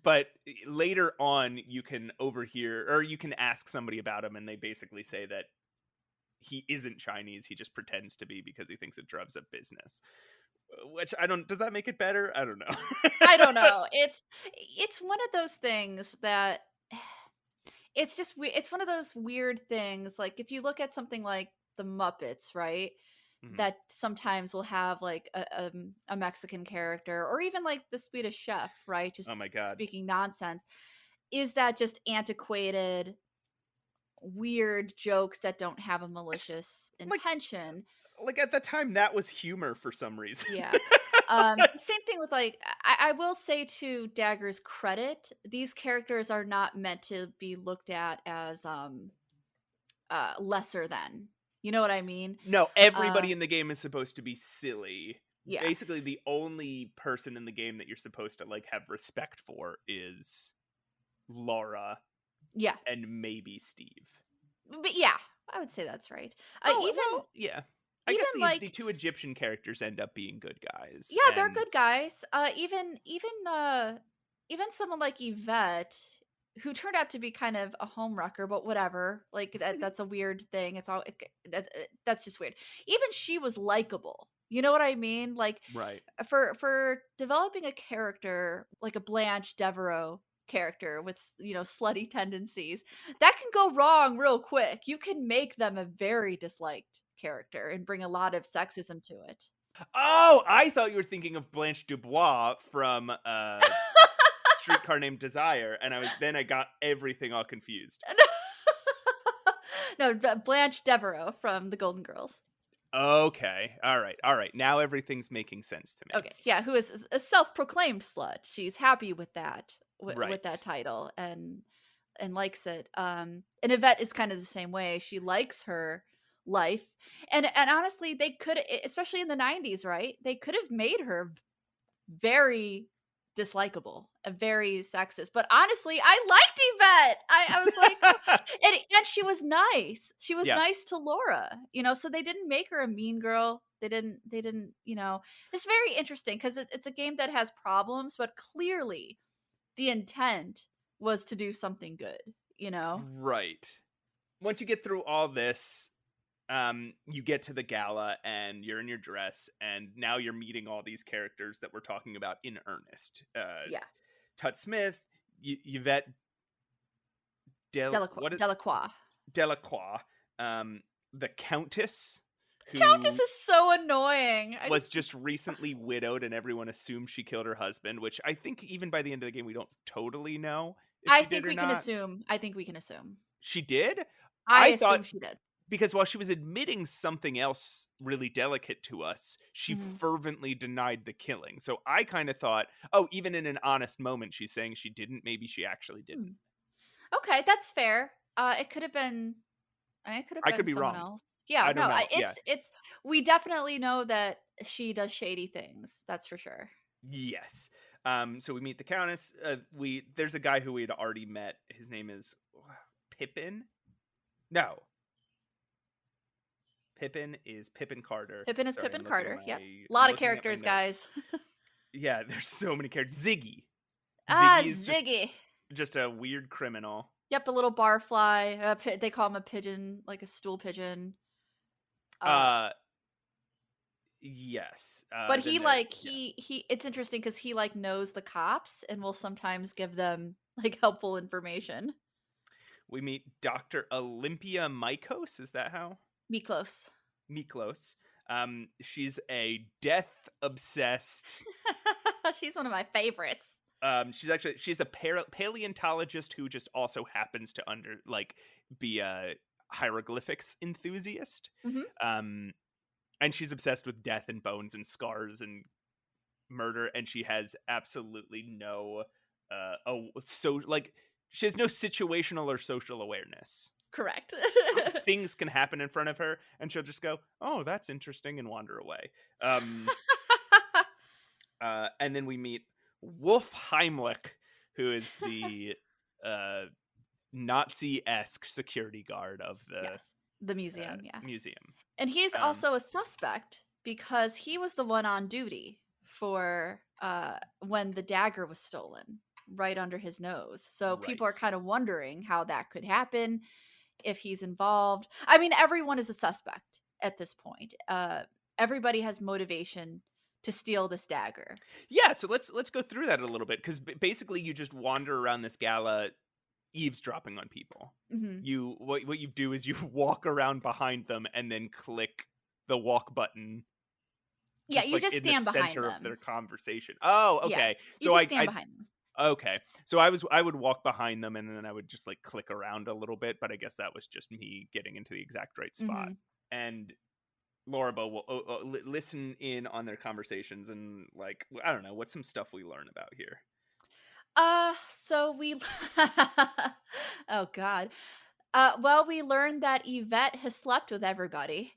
but later on, you can overhear or you can ask somebody about him, and they basically say that he isn't Chinese. He just pretends to be because he thinks it drives up business. Which I don't. Does that make it better? I don't know. I don't know. It's one of those things that it's just it's one of those weird things. Like if you look at something like the Muppets, right? Mhm. That sometimes will have like a Mexican character or even like the Swedish Chef, right? Just Oh my god! speaking nonsense. Is that just antiquated, weird jokes that don't have a I just malicious like intention? at the time that was humor for some reason. Yeah. Same thing with like I will say to Dagger's credit, these characters are not meant to be looked at as lesser than. You know what I mean? No, Uh everybody in the game is supposed to be silly. yeah. Basically, the only person in the game that you're supposed to like have respect for is Laura Yeah. and maybe Steve. But yeah, I would say that's right. Oh well, yeah. I Even guess the like two Egyptian characters end up being good guys, yeah, they're and good guys. Even someone like Yvette, who turned out to be kind of a homewrecker, but whatever. Like that's a weird thing. It's all that's just weird. Even she was likable. You know what I mean? Like right. for developing a character like a Blanche Devereaux character with slutty tendencies, that can go wrong real quick. You can make them a very disliked character and bring a lot of sexism to it. Oh, I thought you were thinking of Blanche Dubois from Streetcar Named Desire, and then I got everything all confused. No, Blanche Devereaux from the Golden Girls. Okay, all right. Now everything's making sense to me. Okay, yeah, who is a self-proclaimed slut. She's happy with that, with that Right. title, and likes it. And Yvette is kind of the same way. She likes her life, and honestly, they could, especially in the '90s, right? They could have made her very dislikable, very sexist. But honestly, I liked Yvette. I was like, oh, and she was nice. She was Yeah. nice to Laura, so they didn't make her a mean girl. They didn't. It's very interesting because it's a game that has problems, but clearly the intent was to do something good. Right. Once you get through all this, you get to the gala and you're in your dress, and now you're meeting all these characters that we're talking about in earnest. Yeah. Tut Smith, Yvette what is Delacroix. Delacroix, the Countess, Countess who is so annoying. was just recently widowed, and everyone assumed she killed her husband. Which I think even by the end of the game, we don't totally know if I she think did or we can not. assume. I think we can assume. She did. I I assume thought she did. because while she was admitting something else really delicate to us, she Mhm. fervently denied the killing. So I kind of thought, oh, even in an honest moment, she's saying she didn't. Maybe she actually Hmm. didn't. Okay, that's fair. It could have been. It could have I could been be someone wrong. else. Yeah, I don't no, know. Yeah. it's. We definitely know that she does shady things. That's for sure. Yes. So we meet the Countess. There's a guy who we'd already met. His name is Pippin. No, Pippin is Pippin Carter. Pippin is Sorry, Pippin Carter. Yep. A I'm lot of looking at my characters, notes. guys. Yeah, there's so many characters. Ziggy. Ah, Ziggy is Ziggy. just a weird criminal. Yep, a little barfly. They call him a pigeon, like a stool pigeon. Uh, Uh yes. but Then he there like yeah. he. It's interesting because he like knows the cops and will sometimes give them like helpful information. We meet Dr. Olympia Mykos, is that how? Miklos. Miklos. She's a death obsessed. She's one of my favorites. She's a paleontologist who just also happens to be a hieroglyphics enthusiast. Hmm. Um and she's obsessed with death and bones and scars and murder, and she has absolutely no she has no situational or social awareness. Correct. Things can happen in front of her and she'll just go, oh, that's interesting, and wander away. um and then we meet Wolf Heimlich, who is the uh Nazi-esque security guard of the Yes, the museum. Yeah. museum. And he's um also a suspect because he was the one on duty for when the dagger was stolen right under his nose. So people are right. kind of wondering how that could happen, if he's involved. I mean, everyone is a suspect at this point. Everybody has motivation to steal this dagger. Yeah, so let's go through that a little bit, because basically you just wander around this gala eavesdropping on people. Hmm. What you do is you walk around behind them and then click the walk button Yeah, just you like just in the stand behind center of them. their conversation. Oh, Yeah, okay. you So just stand behind them. okay. So I would walk behind them and then I would just like click around a little bit, but I guess that was just me getting into the exact right spot. Hmm. And Lorabo will listen in on their conversations, and like, I don't know, what's some stuff we learn about here. So we Oh god. Well, we learned that Yvette has slept with everybody.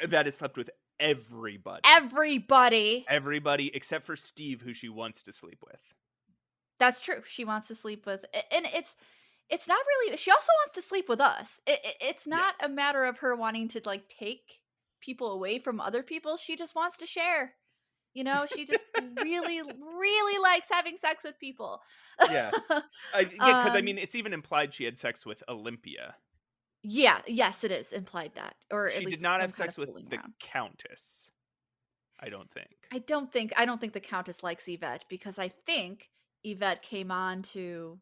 That has slept with everybody. Everybody. Everybody except for Steve, who she wants to sleep with. That's true. She wants to sleep with, and it's not really. She also wants to sleep with us. It's Yeah. not a matter of her wanting to like take people away from other people. She just wants to share. You know, she just really, really likes having sex with people. Yeah. Yeah, because I um, mean, it's even implied she had sex with Olympia. yeah, yes, it is implied that, or at She did least not some have kind sex of with fooling the around. Countess, I don't think. I don't think the Countess likes Yvette because I think Yvette came on to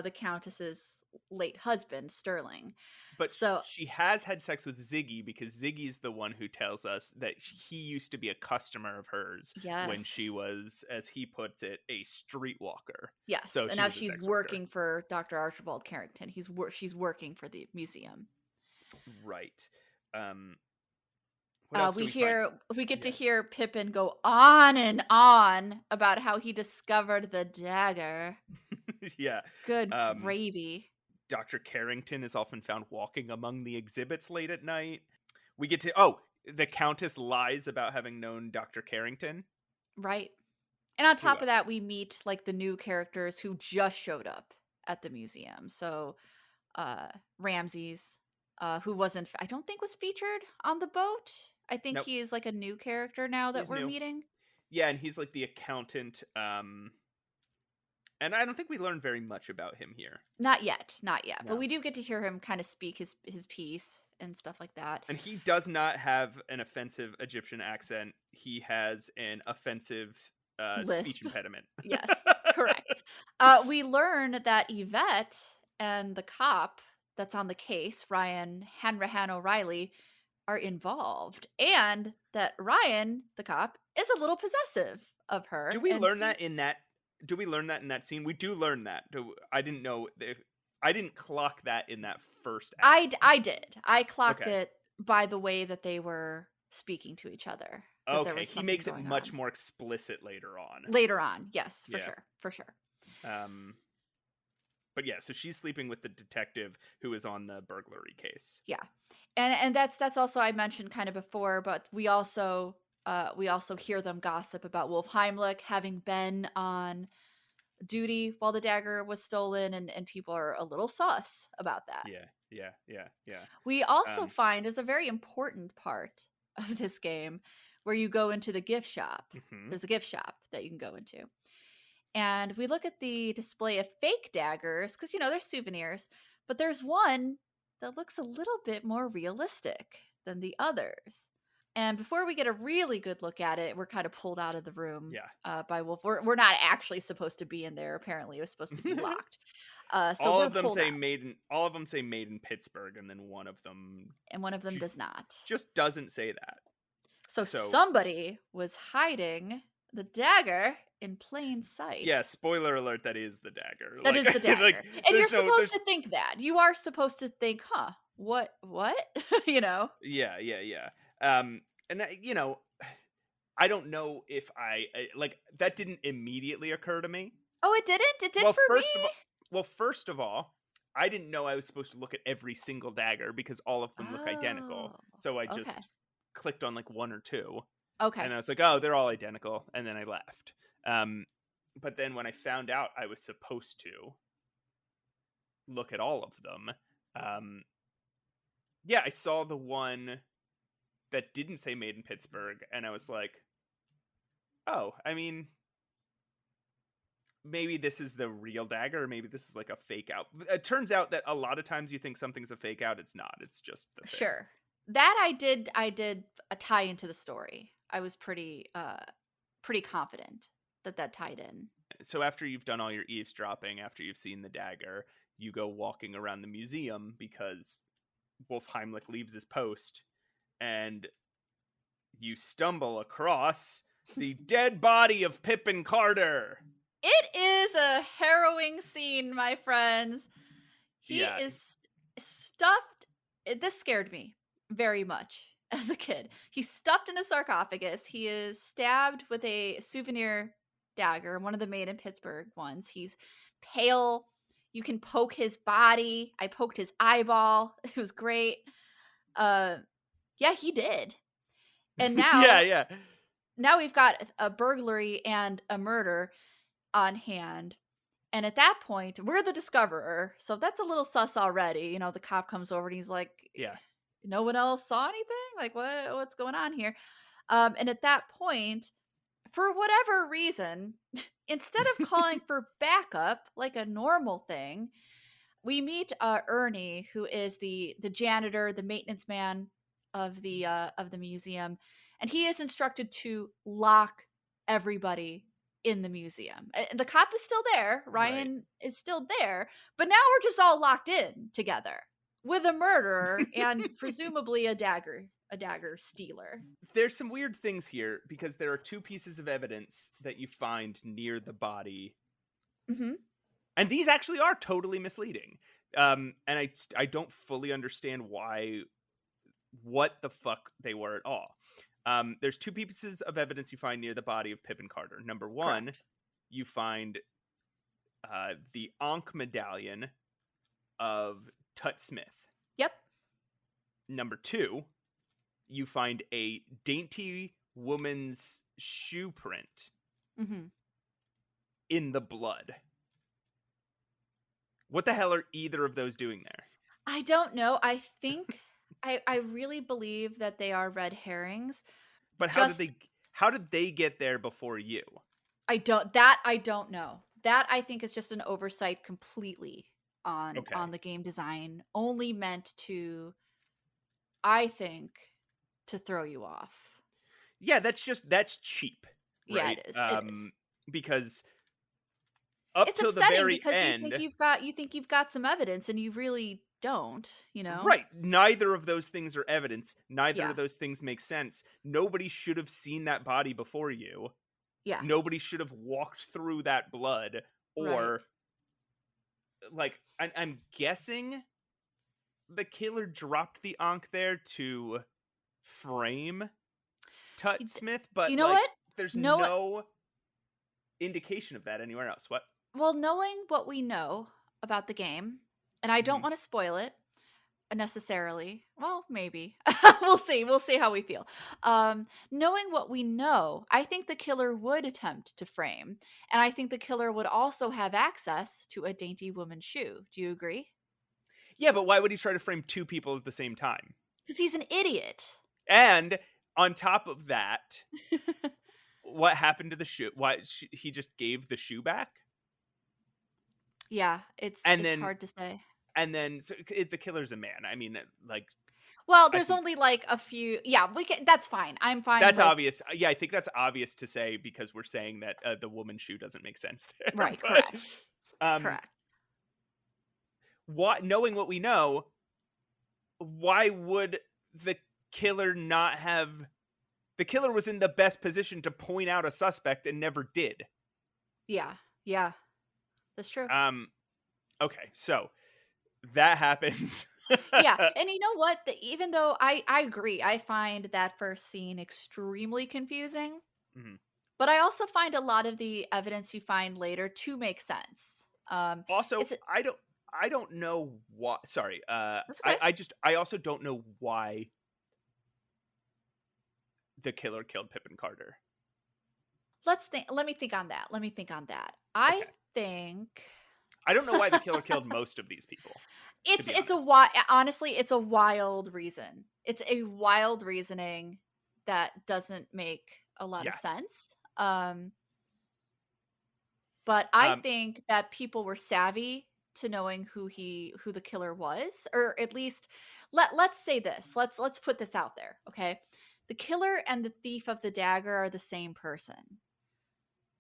the Countess's late husband, Sterling. But So she has had sex with Ziggy, because Ziggy's the one who tells us that he used to be a customer of hers when yes, she was, as he puts it, a streetwalker. yes, So and she now was a she's sex worker. working for Dr. Archibald Carrington. She's working for the museum. Right. Um, what else do we find? We get to Yeah. hear Pippin go on and on about how he discovered the dagger. Yeah. Good Um, gravy. Dr. Carrington is often found walking among the exhibits late at night. We get to the Countess lies about having known Dr. Carrington. Right. And on Who top of else? that, we meet like the new characters who just showed up at the museum. So Ramses, who wasn't I don't think was featured on the boat. I think Nope, he is like a new character now that he's we're new. meeting. Yeah, and he's like the accountant. And I don't think we learned very much about him here. Not yet, not yet. But No. we do get to hear him kind of speak his piece and stuff like that. And he does not have an offensive Egyptian accent. He has an offensive speech Lisp. impediment. Yes, correct. We learn that Yvette and the cop that's on the case, Ryan Hanrahan O'Reilly, are involved, and that Ryan, the cop, is a little possessive of Do her. we And learn see, that in that? Do we learn that in that scene? We do learn that. I didn't know if I didn't clock that in that first act. I did. I clocked Okay. it by the way that they were speaking to each other, that there Okay, was he something makes it going much on. more explicit later on. Later on, yes, for Yeah. sure, for sure. Um, but yeah, so she's sleeping with the detective who is on the burglary case. Yeah. And that's also I mentioned kind of before, but we also hear them gossip about Wolf Heimlich having been on duty while the dagger was stolen, and people are a little sus about that. Yeah, yeah, yeah, yeah. We also Um, find is a very important part of this game where you go into the gift shop. mhm. There's a gift shop that you can go into. And we look at the display of fake daggers because, they're souvenirs, but there's one that looks a little bit more realistic than the others. And before we get a really good look at it, we're kind of pulled out of the room Yeah. by Wolf. We're not actually supposed to be in there. Apparently, it was supposed to be locked. So all we're of them pulled say out, made in Pittsburgh, and then one of them and one of them does not. just doesn't say that. So So somebody was hiding the dagger in plain sight. yeah, spoiler alert, that is the dagger. That is the dagger. Like, And you're there's no supposed there's to think that. You are supposed to think, huh, what? yeah, yeah, yeah. And I don't know if like, that didn't immediately occur to me. Oh, it didn't? It did Well, for me? first of all, I didn't know I was supposed to look at every single dagger because all of them look identical. Oh, So I okay. just clicked on like one or two, Okay. and I was like, "Oh, they're all identical," and then I left. But then when I found out I was supposed to look at all of them, um, yeah, I saw the one that didn't say made in Pittsburgh, and I was like, "Oh, I mean, maybe this is the real dagger, or maybe this is like a fake out." It turns out that a lot of times you think something's a fake out, it's not. It's just the thing. Sure. That I did a tie into the story. I was pretty confident that tied in. So after you've done all your eavesdropping, after you've seen the dagger, you go walking around the museum because Wolf Heimlich leaves his post, and you stumble across the dead body of Pippin Carter. It is a harrowing scene, my friends. He Yeah. is stuffed. This scared me very much as a kid. He's stuffed in a sarcophagus. He is stabbed with a souvenir dagger, one of the made in Pittsburgh ones. He's pale. You can poke his body. I poked his eyeball. It was great. Yeah, he did. And now, yeah. now we've got a burglary and a murder on hand. And at that point, we're the discoverer. So that's a little sus already. The cop comes over and he's like, Yeah. no one else saw anything? Like, what's going on here? And at that point, for whatever reason, instead of calling for backup like a normal thing, we meet Ernie, who is the janitor, the maintenance man of the museum, and he is instructed to lock everybody in the museum. And the cop is still there. Ryan is still there, but now we're just all locked in together with a murderer and presumably a dagger stealer. There's some weird things here because there are two pieces of evidence that you find near the body. Mm-hmm. And these actually are totally misleading. And I don't fully understand what the fuck they were at all. There's two pieces of evidence you find near the body of Pippin Carter. Number one, Correct. You find the Ankh medallion of Tut Smith. Yep. Number two, you find a dainty woman's shoe print in the blood. What the hell are either of those doing there? I don't know. I think I really believe that they are red herrings. But how did they get there before you? I don't know. That I think is just an oversight completely on the game design, only meant to, I think, to throw you off. Yeah, that's cheap. Right? Yeah, it is. Because it's till the upsetting very because end, you think you've got some evidence and you really don't, Right. Neither of those things are evidence. Neither Yeah. of those things make sense. Nobody should have seen that body before you. Yeah. Nobody should have walked through that blood or like I'm guessing the killer dropped the Ankh there to frame You Tut d Smith, but you know like what? there's No no indication of that anywhere else. What? well, knowing what we know about the game, and I don't Mhm. wanna spoil it necessarily. Well, maybe. We'll see how we feel. Knowing what we know, I think the killer would attempt to frame, and I think the killer would also have access to a dainty woman's shoe. Do you agree? Yeah, but why would he try to frame two people at the same time? Because he's an idiot. And on top of that, what happened to the shoe? Why he just gave the shoe back? Yeah, And it's then hard to say. so the killer's a man. I mean, like Well, I there's think only like a few. Yeah, we can. That's fine. I'm fine that's with. obvious. Yeah, I think that's obvious to say because we're saying that the woman's shoe doesn't make sense there. Right. But Correct. um, Correct. what knowing what we know, why would the killer not have? The killer was in the best position to point out a suspect and never did. Yeah. Yeah. That's true. Um, okay, so that happens. Yeah, and you know what? Even though I agree, I find that first scene extremely confusing, Mhm. but I also find a lot of the evidence you find later to make sense. Also, It's I don't know why. Sorry, That's okay. I also don't know why the killer killed Pippin Carter. Let's think. Let me think on that. Let me think on that. I Okay, think I don't know why the killer killed most of these people. To be it's a honest, honestly, it's a wild reason. It's a wild reasoning that doesn't make a lot of yeah. sense. But I Um, think that people were savvy to knowing who the killer was, or at least let's say this. Let's put this out there, okay? The killer and the thief of the dagger are the same person.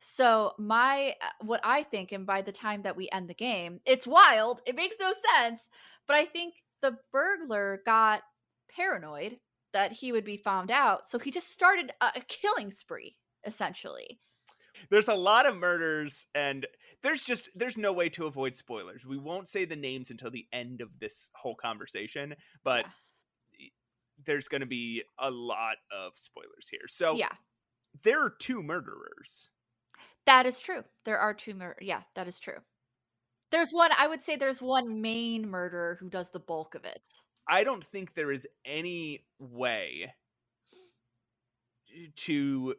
So my what I think, and by the time that we end the game, it's wild. It makes no sense, but I think the burglar got paranoid that he would be found out, so he just started a killing spree, essentially. there's a lot of murders, and there's no way to avoid spoilers. We won't say the names until the end of this whole conversation, but Yeah, there's going to be a lot of spoilers here. So yeah. there are two murderers. That is true. There are 2 yeah, that is true. There's one I would say there's one main murderer who does the bulk of it. I don't think there is any way to,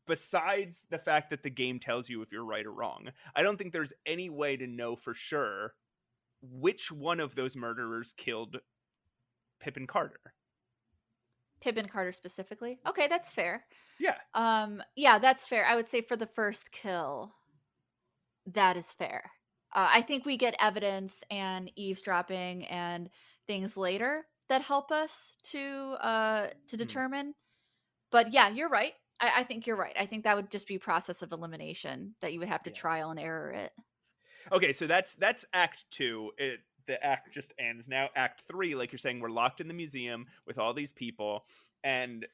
besides the fact that the game tells you if you're right or wrong, I don't think there's any way to know for sure which one of those murderers killed Pippin Carter. Pippin Carter specifically. Okay, that's fair. Yeah. Yeah, that's fair. I would say for the first kill, that is fair. I think we get evidence and eavesdropping and things later that help us to Hmm. determine. But yeah, you're right. I think you're right. I think that would just be process of elimination that you would have to Yeah. trial and error it. Okay, so that's Act 2. The act just ends now. Act 3, like you're saying, we're locked in the museum with all these people, and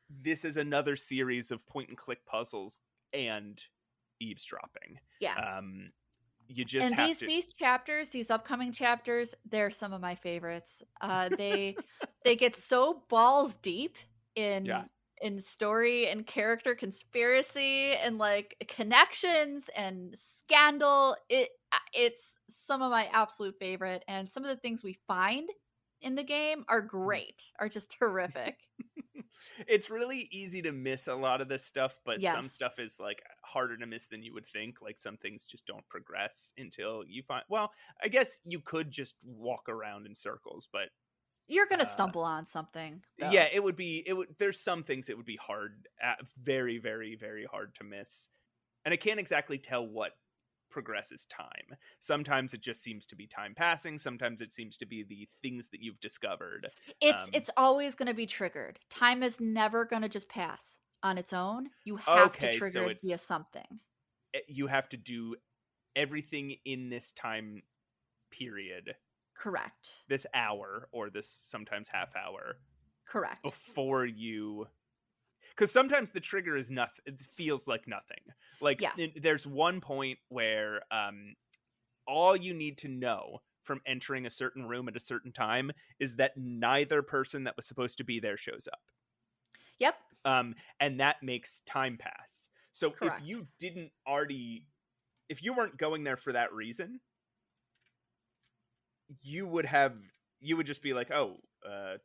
this is another series of point and click puzzles and eavesdropping. Yeah. Um, you just And have to. these chapters, these upcoming chapters, they're some of my favorites. They get so balls deep Yeah. in story and character conspiracy and like connections and scandal. It's some of my absolute favorite, and some of the things we find in the game are Mhm. great, are just terrific. It's really easy to miss a lot of this stuff, but some Yes. stuff is like harder to miss than you would think. Like some things just don't progress until you find. Well, I guess you could just walk around in circles, but You're gonna uh, stumble on something yeah, though. it would. There's some things it would be hard, very, very, very hard to miss, and I can't exactly tell what progresses time. Sometimes it just seems to be time passing. Sometimes it seems to be the things that you've discovered. It's always gonna be triggered. Time is never gonna just pass on its own. You have to Okay, trigger so it via something. you have to do everything in this time period, Correct. this hour or this sometimes half hour Correct. before you, because sometimes the trigger is nothing. It feels like nothing. Like Yeah. there's one point where all you need to know from entering a certain room at a certain time is that neither person that was supposed to be there shows up. Yep. And that makes time pass. So Correct. if you weren't going there for that reason, you would just be like, oh,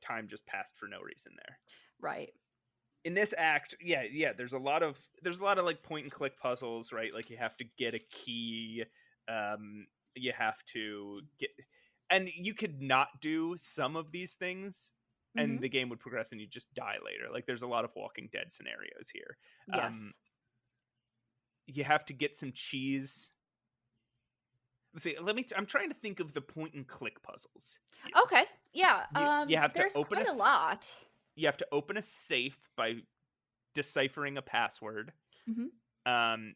time just passed for no reason there. Right. In this act, there's a lot of like point and click puzzles, right? Like you have to get a key, you have to get, and you could not do some of these things and the game would progress and you just die later. Like there's a lot of Walking Dead scenarios here. Yes. You have to get some cheese. Let's see. I'm trying to think of the point and click puzzles here. Okay. Yeah. You have to there's open quite a lot. You have to open a safe by deciphering a password.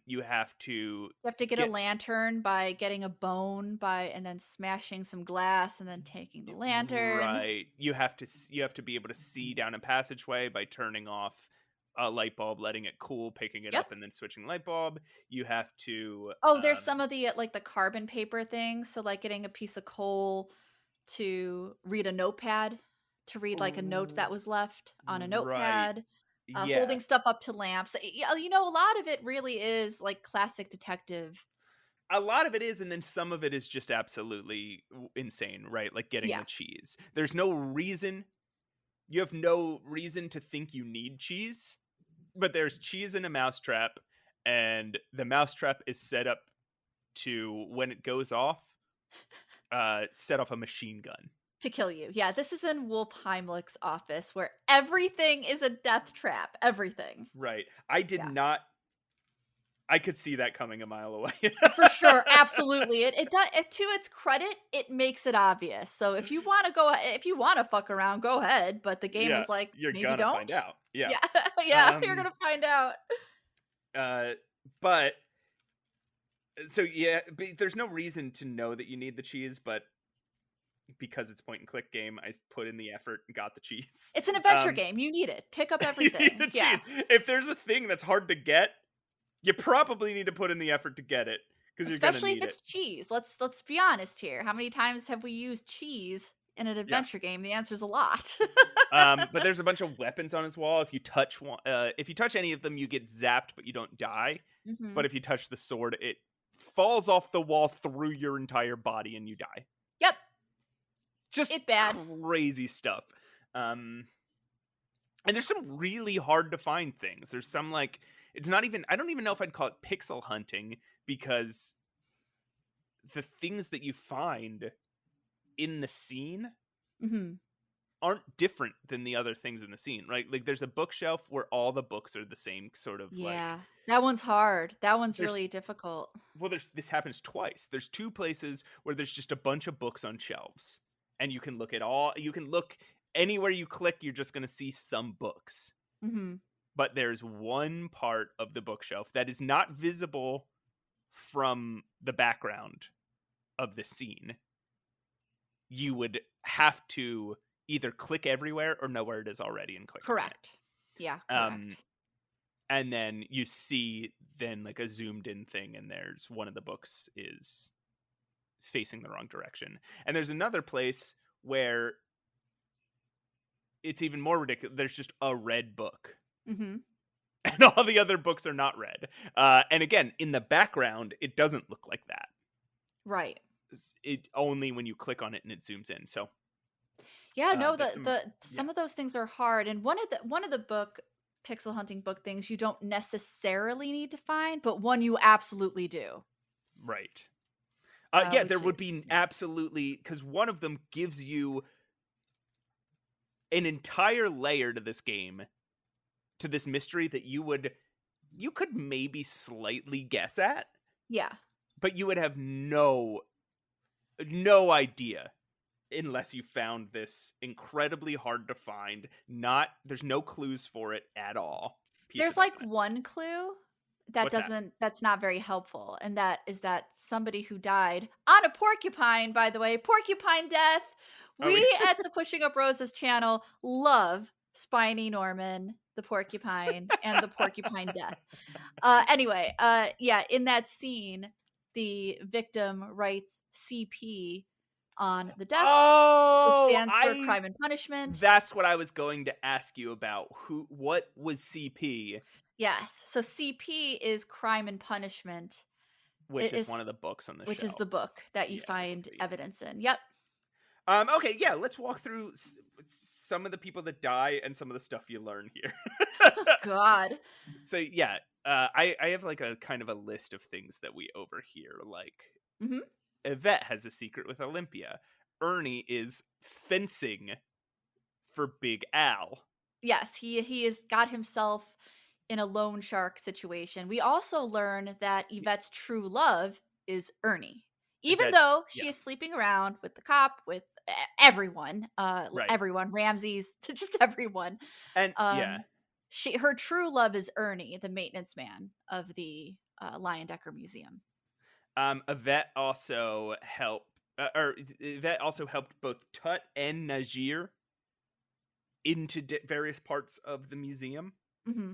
You have to get a lantern by getting a bone and then smashing some glass and then taking the lantern. Right. You have to be able to see down a passageway by turning off a light bulb, letting it cool, picking it up, and then switching light bulb. You have to. Oh, there's some of the like the carbon paper things. So like getting a piece of coal to read a notepad, to read like a note that was left on a notepad. Right. Holding stuff up to lamps. You know, a lot of it really is like classic detective. A lot of it is, and then some of it is just absolutely insane, right? Like getting the cheese. There's no reason. You have no reason to think you need cheese, but there's cheese in a mousetrap, and the mousetrap is set up to, when it goes off, set off a machine gun. To kill you. Yeah, this is in Wolf Heimlich's office where everything is a death trap. Everything. Right. I did not. I could see that coming a mile away. For sure. Absolutely. It does. To its credit, it makes it obvious. So if you want to fuck around, go ahead. But the game is like, you're maybe gonna don't. find out. Yeah. You're gonna find out. But so but there's no reason to know that you need the cheese, but because it's a point and click game, I put in the effort and got the cheese. It's an adventure game. You need it. Pick up everything. You need the cheese. If there's a thing that's hard to get, you probably need to put in the effort to get it, because you're gonna need it. Especially if it's cheese. Let's be honest here. How many times have we used cheese in an adventure game? The answer is a lot. But there's a bunch of weapons on his wall. If you touch any of them, you get zapped, but you don't die. But if you touch the sword, it falls off the wall through your entire body and you die. Yep. Just bad. Crazy stuff. And there's some really hard to find things. There's some like, I don't even know if I'd call it pixel hunting, because the things that you find in the scene aren't different than the other things in the scene, right? Like there's a bookshelf where all the books are the same sort of that one's hard. That one's really difficult. Well, this happens twice. There's two places where there's just a bunch of books on shelves. And you can look anywhere you click, you're just going to see some books. But there's one part of the bookshelf that is not visible from the background of the scene. You would have to either click everywhere or know where it is already and click. Correct. Yeah, correct. And then you see like a zoomed in thing, and there's one of the books is facing the wrong direction. And there's another place where it's even more ridiculous. There's just a red book. And all the other books are not red. And again, in the background, it doesn't look like that. Right. It only when you click on it and it zooms in. So some of those things are hard. And one of the book pixel hunting book things you don't necessarily need to find, but one you absolutely do. Right. There would be absolutely, because one of them gives you an entire layer to this game, to this mystery that you could maybe slightly guess at. Yeah. But you would have no idea unless you found this incredibly hard to find. There's no clues for it at all. There's like one clue that's not very helpful, and that is that somebody who died on a porcupine, by the way, porcupine death. We at the Pushing Up Roses channel love Spiny Norman, the porcupine, and the porcupine death. In that scene, the victim writes CP on the desk, which Oh, stands for crime and punishment. that's what I was going to ask you about. What was CP, Yes. So CP is crime and punishment. which It is one is of the books on the which is shelf. the book that you Yeah, find yeah. evidence in. Yep. Okay, yeah, let's walk through some of the people that die and some of the stuff you learn here. God. So yeah, I have like a kind of a list of things that we overhear. Like Hmm. Yvette has a secret with Olympia. Ernie is fencing for Big Al. Yes, he has got himself in a loan shark situation. We also learn that Yvette's true love is Ernie. Even That's though she yeah, is sleeping around with the cop, with everyone, right. everyone, Ramses, to just everyone. And yeah, Um, her true love is Ernie, the maintenance man of the Lion Decker Museum. Yvette also Yvette also helped both Tut and Najir into various parts of the museum. Hmm.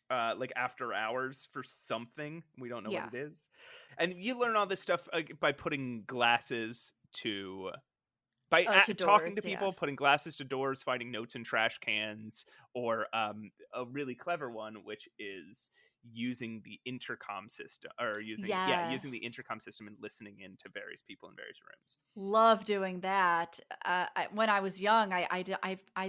Like after hours for something we don't know what Yeah. it is, and you learn all this stuff by putting glasses to To talking to doors, yeah. people, putting glasses to doors, finding notes in trash cans, or a really clever one, which is using the intercom system, or using the Yes. intercom system and listening in to various people in various rooms. Love doing that. When I was young, I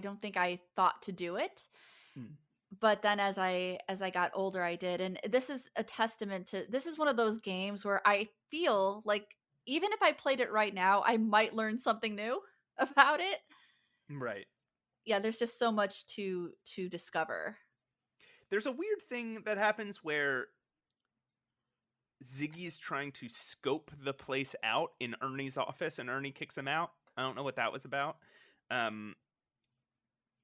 don't think I thought to do it, Hmm. but then as I got older, I did. And this is a testament to, this is one of those games where I feel like even if I played it right now, I might learn something new about it. Right. Yeah, there's just so much to discover. There's a weird thing that happens where Ziggy's trying to scope the place out in Ernie's office, and Ernie kicks him out. I don't know what that was about. Um,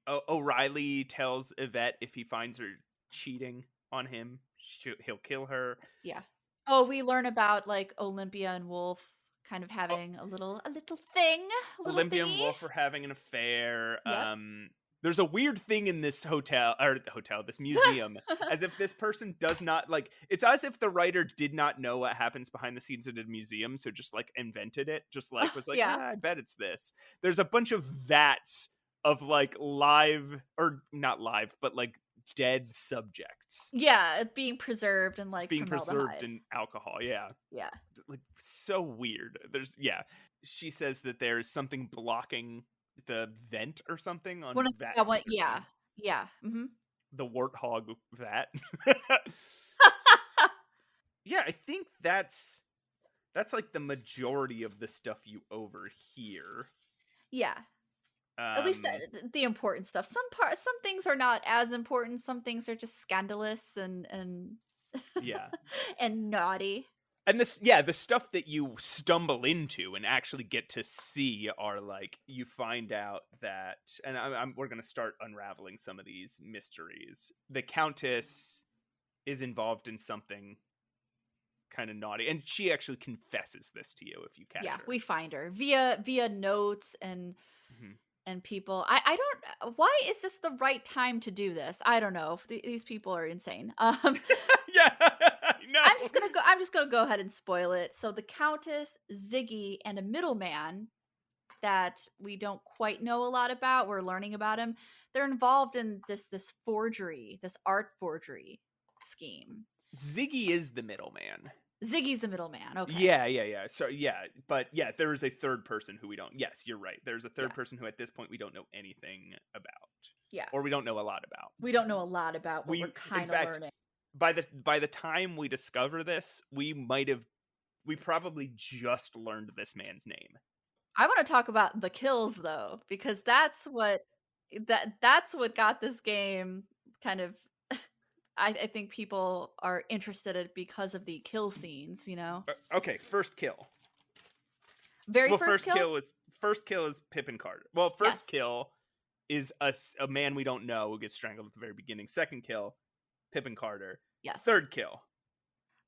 O'Reilly tells Yvette if he finds her cheating on him, he'll kill her. Yeah. Oh, we learn about like Olympia and Wolf kind of O- having a little thing, a little Olympia thingy. and Wolf are having an affair. Yep. There's a weird thing in this this museum, as if this person does not like. It's as if the writer did not know what happens behind the scenes at a museum, so just like invented it. Just like was like, Yeah. I bet it's this. There's a bunch of vats of like live or not live, but like dead subjects Yeah, being preserved in like being preserved formaldehyde. in alcohol. Yeah, Yeah. like so weird. She says that there's something blocking the vent or something on vat number Yeah. 10. Yeah. Mhm. The warthog vat. Yeah, I think that's like the majority of the stuff you overhear. Yeah. At least Um the important stuff. Some things are not as important. Some things are just scandalous and yeah. and naughty. And the stuff that you stumble into and actually get to see are like you find out that, and we're going to start unraveling some of these mysteries. The Countess is involved in something kind of naughty, and she actually confesses this to you if you catch Yeah, her. we find her via notes Mhm. and people. I don't. Why is this the right time to do this? I don't know. These people are insane. Yeah, no. I'm just gonna go ahead and spoil it. So the Countess, Ziggy, and a middleman that we don't quite know a lot about. We're learning about him. They're involved in this forgery, this art forgery scheme. Ziggy is the middleman. Ziggy's the middleman. Okay. Yeah. So but there is a third person who we don't. Yes, you're right. There's a third Yeah. person who at this point we don't know anything about. Yeah. Or we don't know a lot about. We don't know a lot about what we're In kind of fact, learning. by the time we discover this, we probably just learned this man's name. I want to talk about the kills though, because that's what got this game kind of I think people are interested in it because of the kill scenes, you know. Okay, first kill. Very Well, first kill? first kill is Pippin Carter. Well, first Yes. kill is a man we don't know who gets strangled at the very beginning. Second kill, Pippin Carter. Yes. Third kill.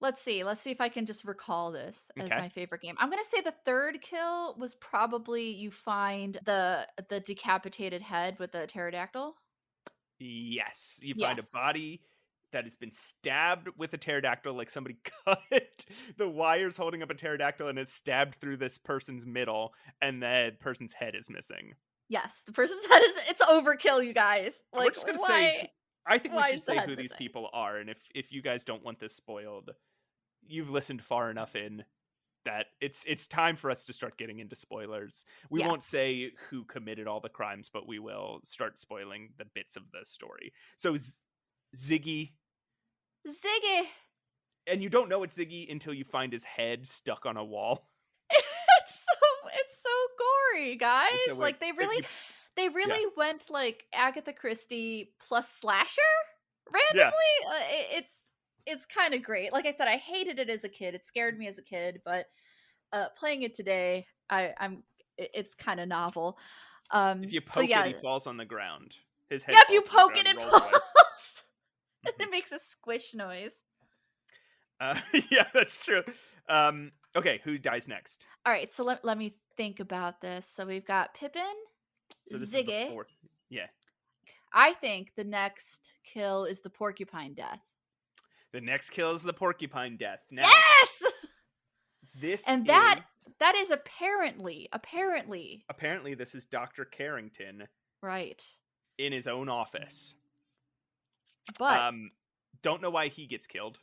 Let's see if I can just recall this as Okay. my favorite game. I'm gonna say the third kill was probably you find the decapitated head with the pterodactyl. Yes, you find a body that has been stabbed with a pterodactyl, like somebody cut the wires holding up a pterodactyl and it's stabbed through this person's middle, and that person's head is missing. Yes, the person's head is it's overkill, you guys. And we're Like, just gonna say, I think we why should is the say head who these missing? people are, and if you guys don't want this spoiled, you've listened far enough in that it's time for us to start getting into spoilers. We Yeah. won't say who committed all the crimes, but we will start spoiling the bits of the story. So Ziggy, Ziggy. and you don't know it's Ziggy until you find his head stuck on a wall. It's so gory, guys. It's so weird. Like they Yeah. really went like Agatha Christie plus slasher randomly. Yeah. It's kind of great. Like I said, I hated it as a kid. It scared me as a kid, but playing it today, it's kind of novel. If you poke it, he falls on the ground. His head. Yeah, if you falls poke on it, the it ground and rolls away. falls. Mhm. It makes a squish noise. Yeah, that's true. Okay, who dies next? All right, so let me think about this. So we've got Pippin, So this is Ziggy. the fourth. Yeah. I think the next kill is the porcupine death. The next kill is the porcupine death. Now, Yes! this And that is apparently this is Dr. Carrington right. in his own office. But don't know why he gets killed.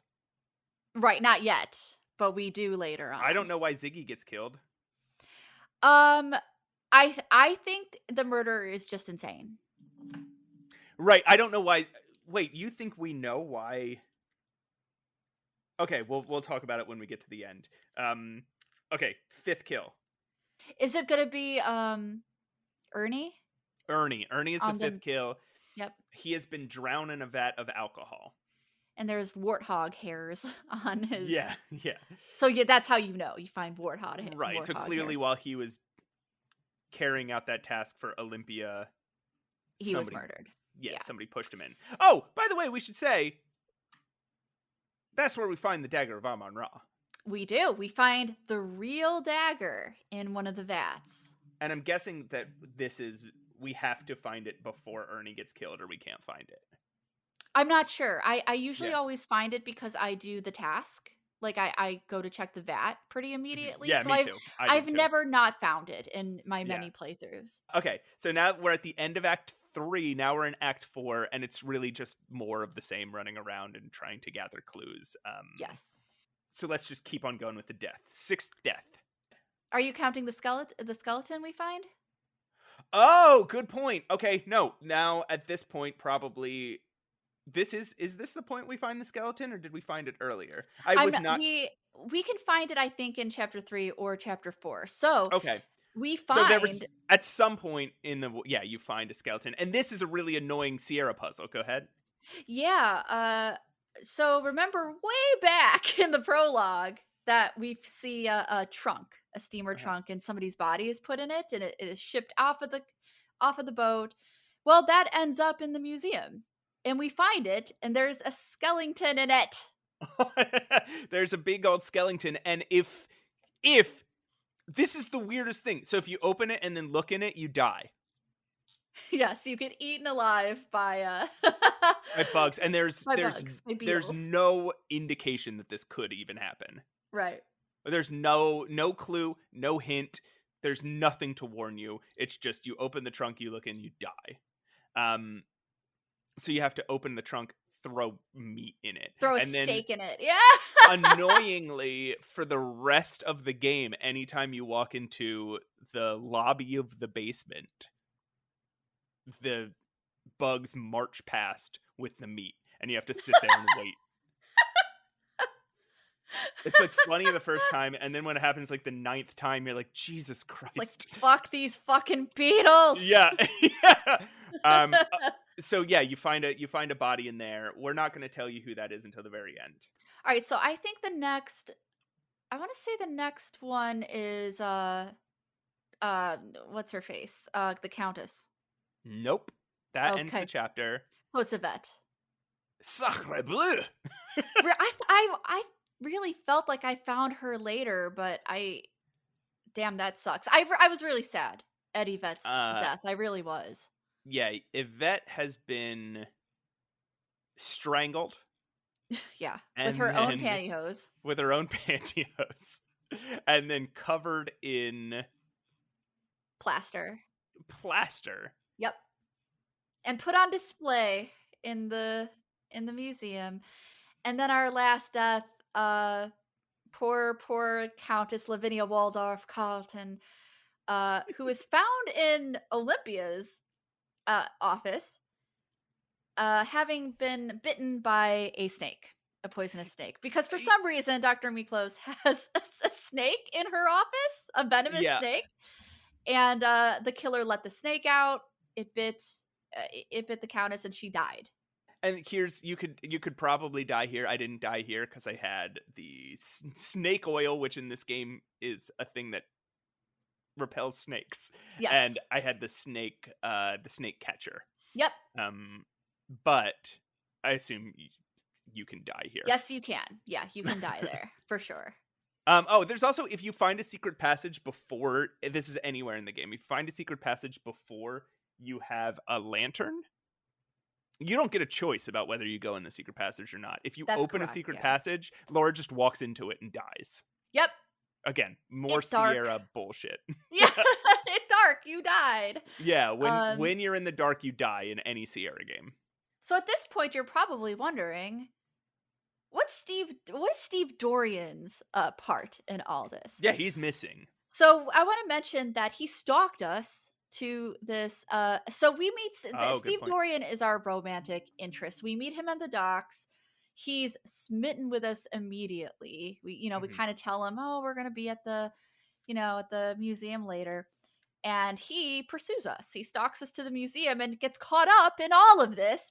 right, not yet, but we do later on. I don't know why Ziggy gets killed. I think the murderer is just insane. Right, I don't know why. Wait, you think we know why? Okay, we'll talk about it when we get to the end. Okay, fifth kill. Is it gonna be Ernie? Ernie is the fifth kill. Yep. He has been drowned in a vat of alcohol. And there's warthog hairs on his. Yeah. So yeah, that's how you know. You find warthog hairs. Right. So clearly, while he was carrying out that task for Olympia, he was murdered. Yeah, somebody pushed him in. Oh, by the way, we should say that's where we find the Dagger of Amon Ra. We do. We find the real dagger in one of the vats. And I'm guessing that we have to find it before Ernie gets killed, or we can't find it. I'm not sure. I usually always find it because I do the task. Like I go to check the vat pretty immediately. Yeah, so me too. I've never not found it in my many playthroughs. Okay, so now we're at the end of Act 3. Now we're in Act 4, and it's really just more of the same, running around and trying to gather clues. Yes. So let's just keep on going with the death. Sixth death. Are you counting the skeleton we find? Oh, good point. Okay, no. Now at this point, probably is this the point we find the skeleton, or did we find it earlier? We can find it, I think, in chapter 3 or chapter 4. So okay, we find. So there was at some point in the you find a skeleton, and this is a really annoying Sierra puzzle. Go ahead. Yeah. So remember way back in the prologue that we see a trunk, a steamer trunk, and somebody's body is put in it, and it is shipped off of the boat. Well, that ends up in the museum, and we find it, and there's a skeleton in it. There's a big old skeleton, and if this is the weirdest thing, so if you open it and then look in it, you die. Yes, you get eaten alive by by bugs, and there's beetles. no indication that this could even happen. Right. There's no clue, no hint. There's nothing to warn you. It's just you open the trunk, you look in, you die. So you have to open the trunk, throw meat in it, throw a steak in it. Yeah. Annoyingly, for the rest of the game, anytime you walk into the lobby of the basement, the bugs march past with the meat, and you have to sit there and wait. It's like funny the first time, and then when it happens like the 9th time, you're like, Jesus Christ. Like, fuck these fucking beetles. Yeah. So yeah, you find a body in there. We're not going to tell you who that is until the very end. All right, so I think I want to say the next one is what's her face? The Countess. Nope. That ends the chapter. Oh, it's Yvette. Sacre bleu. I really felt like I found her later, but damn, that sucks. I was really sad at Yvette's death. I really was. Yeah, Yvette has been strangled Yeah, with and her own then pantyhose. with her own pantyhose, and then covered in Plaster. plaster. Yep. And put on display in the museum. And then our last death, poor Countess Lavinia Waldorf Carlton, who was found in Olympia's office, having been bitten by a snake, a poisonous snake. Because for some reason, Dr. Miklos has a snake in her office, a venomous Yeah. snake, and the killer let the snake out. It bit, it bit the Countess, and she died. And here's you could probably die here. I didn't die here because I had the snake oil, which in this game is a thing that repels snakes, and Yes. I had the snake catcher. Yep. But I assume you can die here. Yes, you can. Yeah, you can die there for sure. Oh, there's also, if you find a secret passage before, this is anywhere in the game, if you find a secret passage before you have a lantern, you don't get a choice about whether you go in the secret passage or not. If you That's open a correct, secret yeah. passage, Laura just walks into it and dies. Yep. Again, more It's dark. Sierra bullshit. Yeah, it's dark. You died. Yeah, when you're in the dark, you die in any Sierra game. So at this point, you're probably wondering, what's Steve Dorian's part in all this? Yeah, he's missing. So I want to mention that he stalked us to this. So we meet Oh, good Steve point. Dorian is our romantic interest. We meet him on the docks. He's smitten with us immediately. We we kind of tell him, oh, we're gonna be at the at the museum later. And he pursues us. He stalks us to the museum and gets caught up in all of this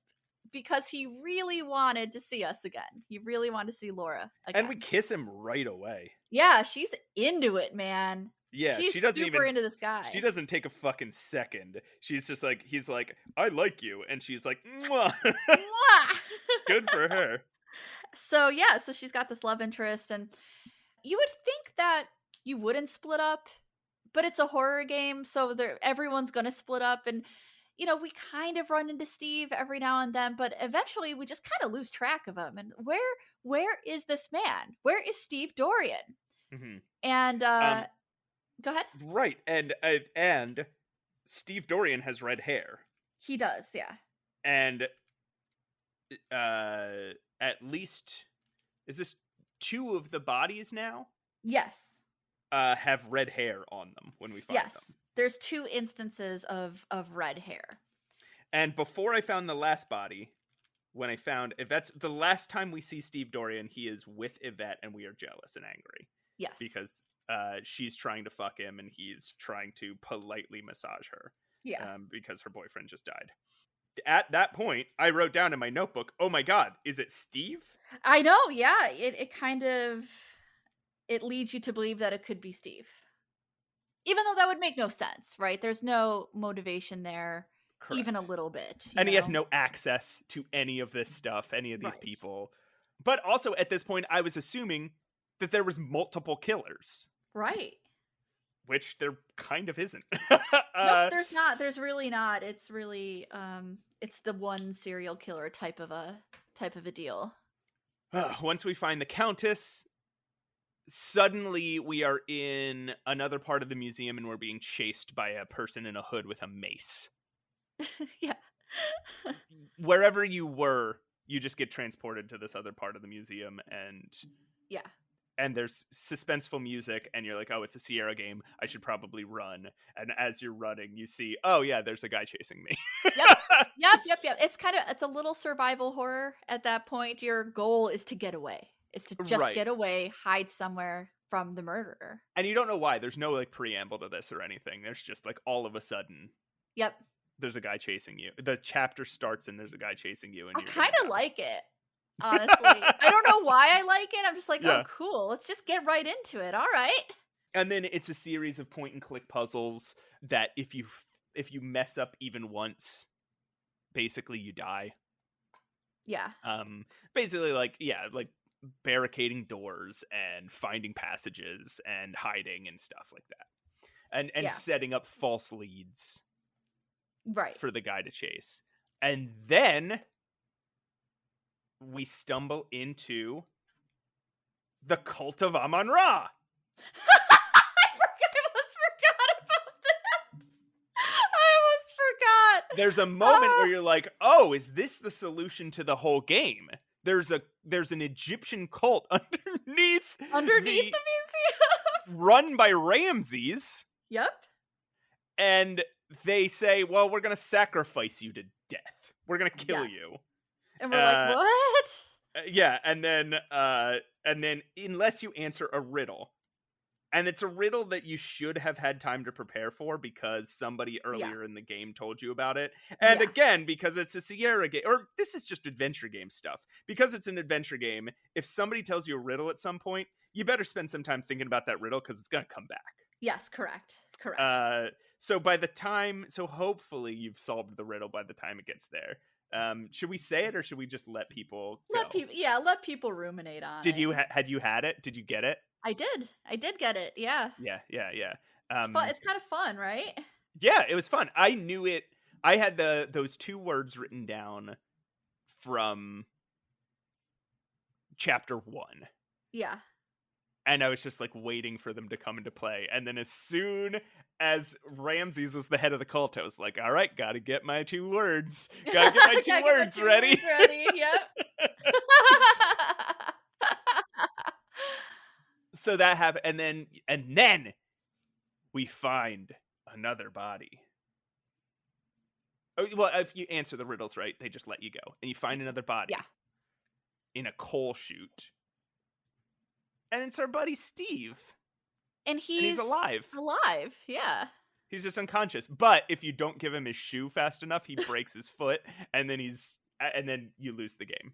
because he really wanted to see us again. He really wanted to see Laura again. And we kiss him right away. Yeah, she's into it, man. Yeah, she's she doesn't super into this guy. She doesn't take a fucking second. She's just like, he's like, I like you, and she's like, mwah. Good for her. So yeah, so she's got this love interest, and you would think that you wouldn't split up, but it's a horror game, so everyone's gonna split up, and we kind of run into Steve every now and then, but eventually we just kind of lose track of him. And where is this man? Where is Steve Dorian? Mm-hmm. And go ahead. Right, and Steve Dorian has red hair. He does, yeah. And at least, is this 2 of the bodies now? Yes. Have red hair on them when we find them. There's 2 instances of red hair. And before I found the last body, when I found Yvette's, the last time we see Steve Dorian, he is with Yvette, and we are jealous and angry. Yes. Because she's trying to fuck him, and he's trying to politely massage her. Yeah. Because her boyfriend just died. At that point, I wrote down in my notebook, oh my god, is it Steve? I know, yeah. It kind of, it leads you to believe that it could be Steve. Even though that would make no sense, right? There's no motivation there. Correct. Even a little bit. And he has no access to any of this stuff, any of these people. But also, at this point, I was assuming that there was multiple killers. Right. Which there kind of isn't. Nope, there's not. There's really not. It's really, it's the one serial killer type of a deal. Once we find the Countess, suddenly we are in another part of the museum, and we're being chased by a person in a hood with a mace. Yeah. Wherever you were, you just get transported to this other part of the museum, and yeah. And there's suspenseful music, and you're like, oh, it's a Sierra game. I should probably run. And as you're running, you see, oh yeah, there's a guy chasing me. Yep. It's a little survival horror at that point. Your goal is to get away. Is to just get away, hide somewhere from the murderer. And you don't know why. There's no like preamble to this or anything. There's just like all of a sudden. Yep. There's a guy chasing you. The chapter starts and there's a guy chasing you. And I kind of like it. Honestly, I don't know why I like it. I'm just like, oh, cool. Let's just get right into it. All right. And then it's a series of point and click puzzles that if you mess up even once, basically you die. Yeah. Basically like barricading doors and finding passages and hiding and stuff like that. And setting up false leads. Right. For the guy to chase. And then we stumble into the cult of Amon Ra. I almost forgot about that. I almost forgot. There's a moment where you're like, oh, is this the solution to the whole game? There's an Egyptian cult underneath Underneath the museum. run by Ramses, Yep. and they say, well, we're gonna sacrifice you to death. We're gonna kill you. And we're like, what? Yeah, and then unless you answer a riddle, and it's a riddle that you should have had time to prepare for because somebody earlier in the game told you about it. And again, because it's a Sierra game, or this is just adventure game stuff. Because it's an adventure game, if somebody tells you a riddle at some point, you better spend some time thinking about that riddle because it's going to come back. Yes, correct. Correct. So hopefully you've solved the riddle by the time it gets there. Should we say it or should we just let people go? Let people ruminate on it. Had you had it? Did you get it? I did get it. Yeah. Yeah. It's fun. It's kind of fun, right? Yeah, it was fun. I knew it. I had those 2 words written down from chapter 1. Yeah. And I was just like waiting for them to come into play. And then as soon as Ramses was the head of the cult, I was like, all right, gotta get my 2 words. Gotta get my 2 words ready. Yep. So that happened. And then we find another body. Oh, well, if you answer the riddles right, they just let you go. And you find another body. Yeah. In a coal chute. And it's our buddy Steve. And he's alive. Alive, yeah. He's just unconscious. But if you don't give him his shoe fast enough, he breaks his foot, and then you lose the game.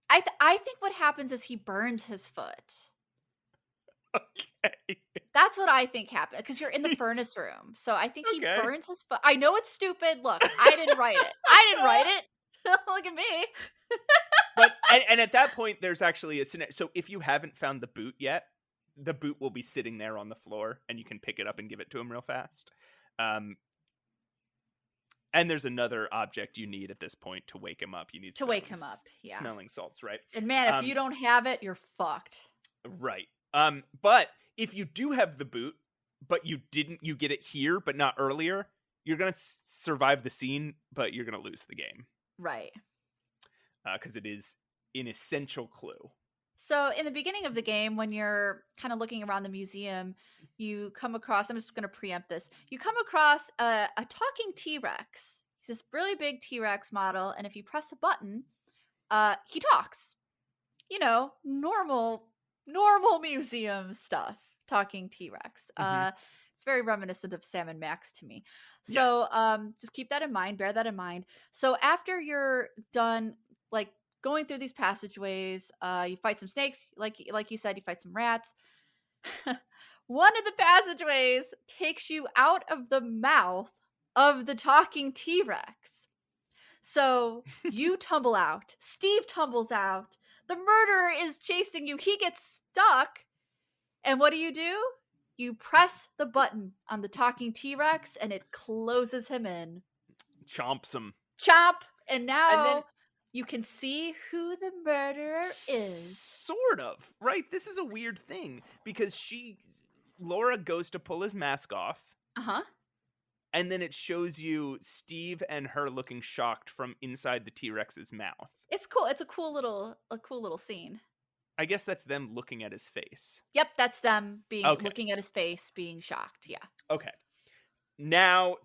I think what happens is he burns his foot. Okay. That's what I think happened, because you're in the furnace room. So I think he burns his foot. I know it's stupid. Look, I didn't write it. Look at me. But and at that point, there's actually a scenario. So if you haven't found the boot yet, the boot will be sitting there on the floor, and you can pick it up and give it to him real fast. And there's another object you need at this point to wake him up. You need to wake him up. Yeah, smelling salts, right? And man, if you don't have it, you're fucked. Right. But if you do have the boot, but you get it here, but not earlier, you're gonna survive the scene, but you're gonna lose the game. Right. Because it is an essential clue. So in the beginning of the game, when you're kind of looking around the museum, you come across, I'm just going to preempt this, you come across a talking T-Rex. He's this really big T-Rex model, and if you press a button, he talks. You know, normal museum stuff, talking T-Rex. It's very reminiscent of Sam and Max to me. So just keep that in mind, bear that in mind. So after you're done, like, going through these passageways, you fight some snakes, like you said, you fight some rats. One of the passageways takes you out of the mouth of the talking T-Rex. So you tumble out. Steve tumbles out. The murderer is chasing you. He gets stuck. And what do? You press the button on the talking T-Rex and it closes him in. Chomps him. Chomp. And now you can see who the murderer is. Sort of, right? This is a weird thing because Laura goes to pull his mask off. Uh-huh. And then it shows you Steve and her looking shocked from inside the T-Rex's mouth. It's cool. It's a cool little scene. I guess that's them looking at his face. Yep, that's them looking at his face, being shocked. Yeah. Okay. Now,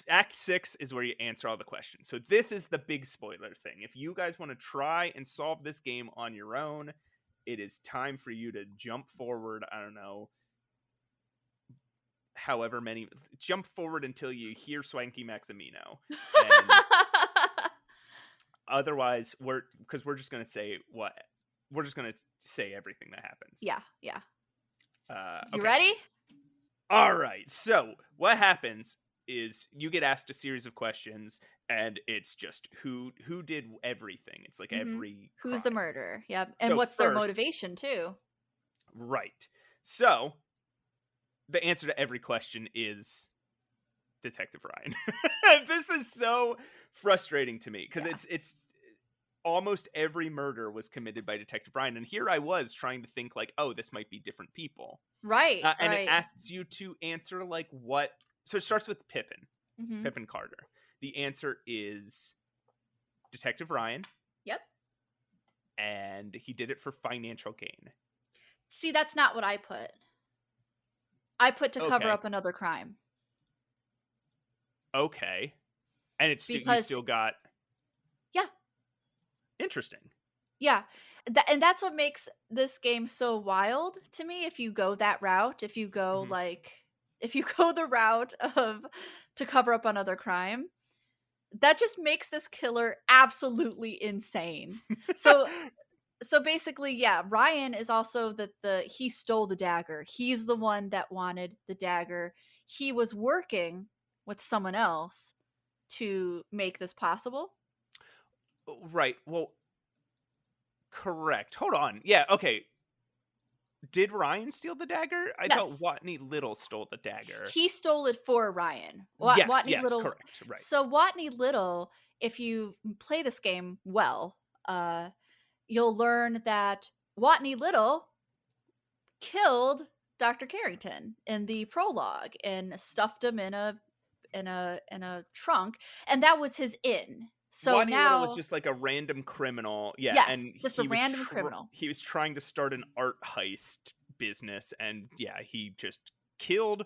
Act 6 is where you answer all the questions. So this is the big spoiler thing. If you guys want to try and solve this game on your own, it is time for you to jump forward. I don't know. Jump forward until you hear Swanky Maximino. And otherwise, we're just going to say we're just going to say everything that happens. Yeah. Okay. You ready? All right. So what happens is you get asked a series of questions, and it's just who did everything. It's like every who's crime. The murderer. Yep. And so what's their motivation too? Right. So the answer to every question is Detective Ryan. This is so frustrating to me because it's almost every murder was committed by Detective Ryan. And here I was trying to think like, oh, this might be different people. Right, And it right. asks you to answer like what. So it starts with Pippin, Mm-hmm. Pippin Carter. The answer is Detective Ryan, Yep. and he did it for financial gain. See, that's not what I put. I put to cover Okay. up another crime. Okay. And it's you Because, still got yeah, interesting. yeah. And that's what makes this game so wild to me. If you go that route, if you go Mhm. if you go the route of to cover up another crime, that just makes this killer absolutely insane. So so basically, yeah, Ryan is also he stole the dagger. He's the one that wanted the dagger. He was working with someone else to make this possible. Right. Well, correct. Hold on. Yeah, okay. Did Ryan steal the dagger? I thought Yes. Watney Little stole the dagger. He stole it for Ryan. Yes, Watney yes, Little. correct. Right. So Watney Little, if you play this game well, you'll learn that Watney Little killed Dr. Carrington in the prologue and stuffed him in a trunk, and that was his in. So Watney Little was now, just like a random criminal. Yeah, yes, and just a random criminal. he was trying to start an art heist business, and yeah, he just killed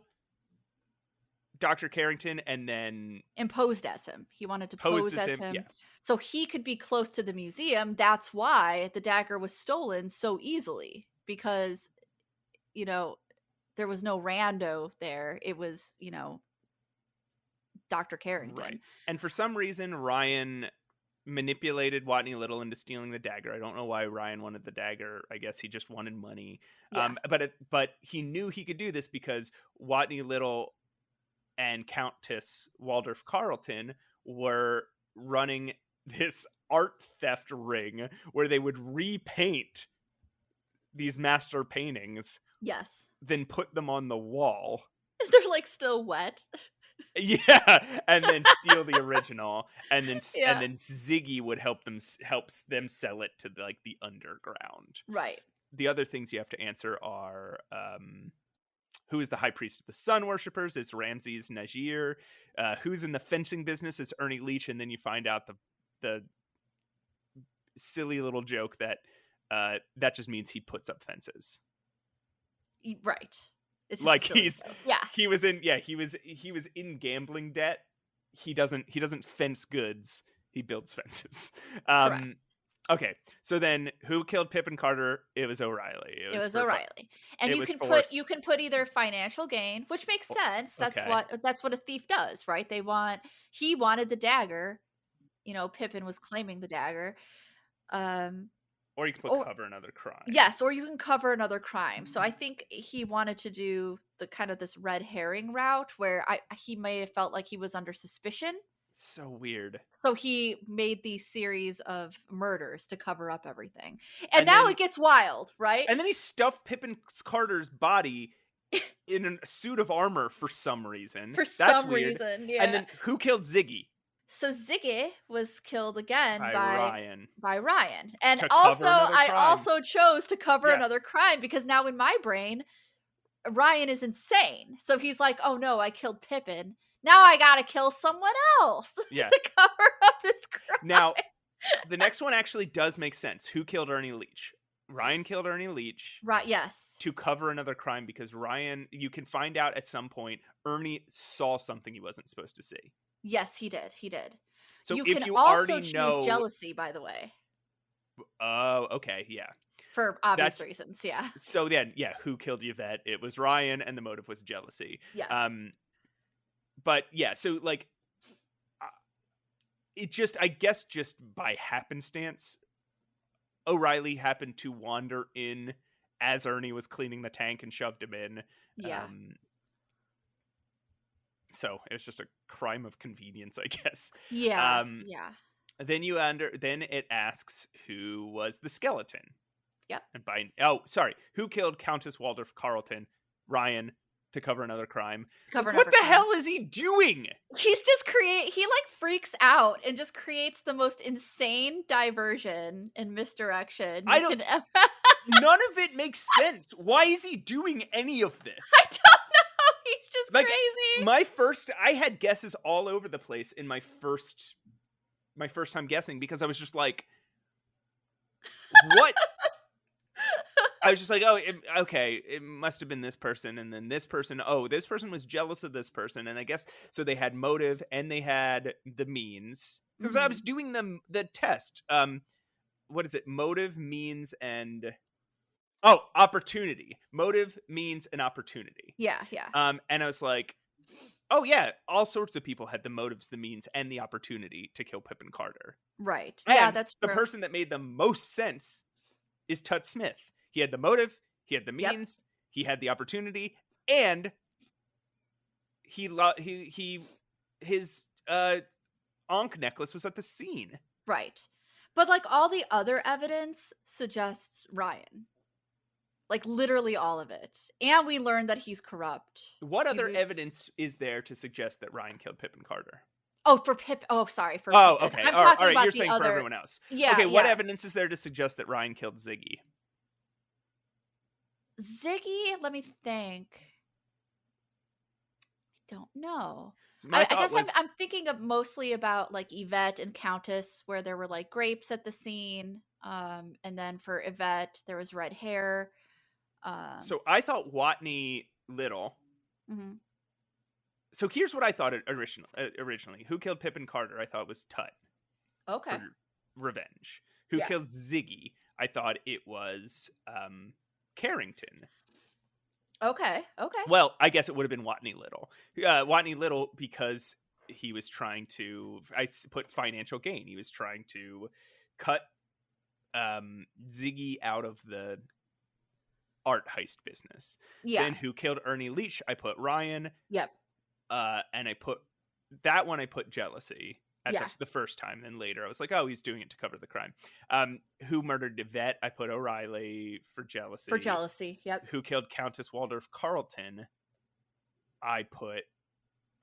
Dr. Carrington and then And posed as him. He wanted to posed pose as as him. him Yeah. so he could be close to the museum. That's why the dagger was stolen so easily, because, you know, there was no rando there. It was, Dr. Carrington. Right. And for some reason, Ryan manipulated Watney Little into stealing the dagger. I don't know why Ryan wanted the dagger. I guess he just wanted money. Yeah. But he knew he could do this because Watney Little and Countess Waldorf Carlton were running this art theft ring where they would repaint these master paintings, Yes. then put them on the wall. They're like still wet. Yeah, and then steal the original, and then Yeah. Ziggy would helps them sell it to like the underground. Right. The other things you have to answer are who is the high priest of the sun worshippers? It's Ramses Najir. Who's in the fencing business? It's Ernie Leach, and then you find out the silly little joke that that just means he puts up fences. Right. It's Like he was in gambling debt. He doesn't fence goods. He builds fences. Correct. Okay, so then who killed Pippin Carter? It was O'Reilly. It was O'Reilly. And you can put either financial gain, which makes sense. That's okay. what a thief does, right? He wanted the dagger. Pippin was claiming the dagger. Or you can put cover another crime. Yes, or you can cover another crime. So I think he wanted to do the kind of this red herring route where he may have felt like he was under suspicion. So weird. So he made these series of murders to cover up everything. And now it gets wild, right? And then he stuffed Pippin Carter's body in a suit of armor for some reason. That's weird. Yeah. And then who killed Ziggy? So Ziggy was killed again by Ryan. And I also chose to cover another crime because now in my brain, Ryan is insane. So he's like, oh no, I killed Pippin. Now I gotta kill someone else to cover up this crime. Now, the next one actually does make sense. Who killed Ernie Leach? Ryan killed Ernie Leach. Right, yes. To cover another crime because Ryan, you can find out at some point, Ernie saw something he wasn't supposed to see. Yes, he did. He did. So you if can you also already choose know jealousy, by the way. Oh, okay, yeah. For obvious reasons, yeah. So then, who killed Yvette? It was Ryan, and the motive was jealousy. Yes. But yeah, so like, it just, I guess, just by happenstance, O'Reilly happened to wander in as Ernie was cleaning the tank and shoved him in. Yeah. So it was just a crime of convenience, I guess. Yeah. Yeah. Then then it asks who was the skeleton. Yep. And who killed Countess Waldorf Carlton? Ryan. to cover another crime. Cover Like, what another the crime. hell is he doing? He's just he like freaks out and just creates the most insane diversion and misdirection I you don't- can ever. None of it makes sense. Why is he doing any of this? I don't know. He's just Like, crazy. I had guesses all over the place in my first time guessing, because I was just like, what? I was just like, oh, okay, it must have been this person, and then this person. Oh, this person was jealous of this person, and I guess so. They had motive and they had the means, because I was doing the test. What is it? Motive, means, and opportunity. Motive, means, and opportunity. Yeah, yeah. And I was like, oh yeah, all sorts of people had the motives, the means, and the opportunity to kill Pippin Carter. Right. And Yeah, that's the true. person that made the most sense is Tut Smith. He had the motive, he had the Yep. means, he had the opportunity, and his Ankh necklace was at the scene. Right. But like all the other evidence suggests Ryan. Like literally all of it. And we learned that he's corrupt. What other evidence is there to suggest that Ryan killed Pippin Carter? Oh, for Pip. Oh, sorry. For Oh, Pippin. okay. I'm All talking right. about You're the saying other... for everyone else. Yeah. Okay. What yeah. evidence is there to suggest that Ryan killed Ziggy? Ziggy, let me think. I don't know. My I thought guess was, I'm thinking of mostly about like Yvette and Countess, where there were like grapes at the scene. And then for Yvette, there was red hair. so I thought Watney Little. Mhm. So here's what I thought originally. Who killed Pippin Carter? I thought was Tut. Okay. For revenge. Who Yeah. killed Ziggy? I thought it was Carrington. Okay. Well, I guess it would have been Watney Little. Watney Little, because he was trying to, I put financial gain. He was trying to cut Ziggy out of the art heist business. Yeah. Then who killed Ernie Leach? I put Ryan. Yep. And I put that one. I put jealousy at Yeah. the first time. Then later, I was like, oh, he's doing it to cover the crime. Who murdered Yvette? I put O'Reilly for jealousy. For jealousy. Yep. Who killed Countess Waldorf Carlton? I put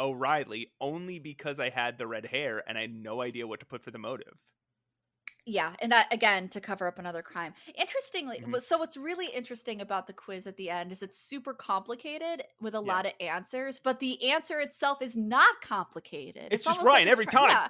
O'Reilly, only because I had the red hair and I had no idea what to put for the motive. Yeah, and that again to cover up another crime. Interestingly, Mhm. so what's really interesting about the quiz at the end is it's super complicated with a lot of answers, but the answer itself is not complicated. It's just almost like Ryan it's every time. Yeah.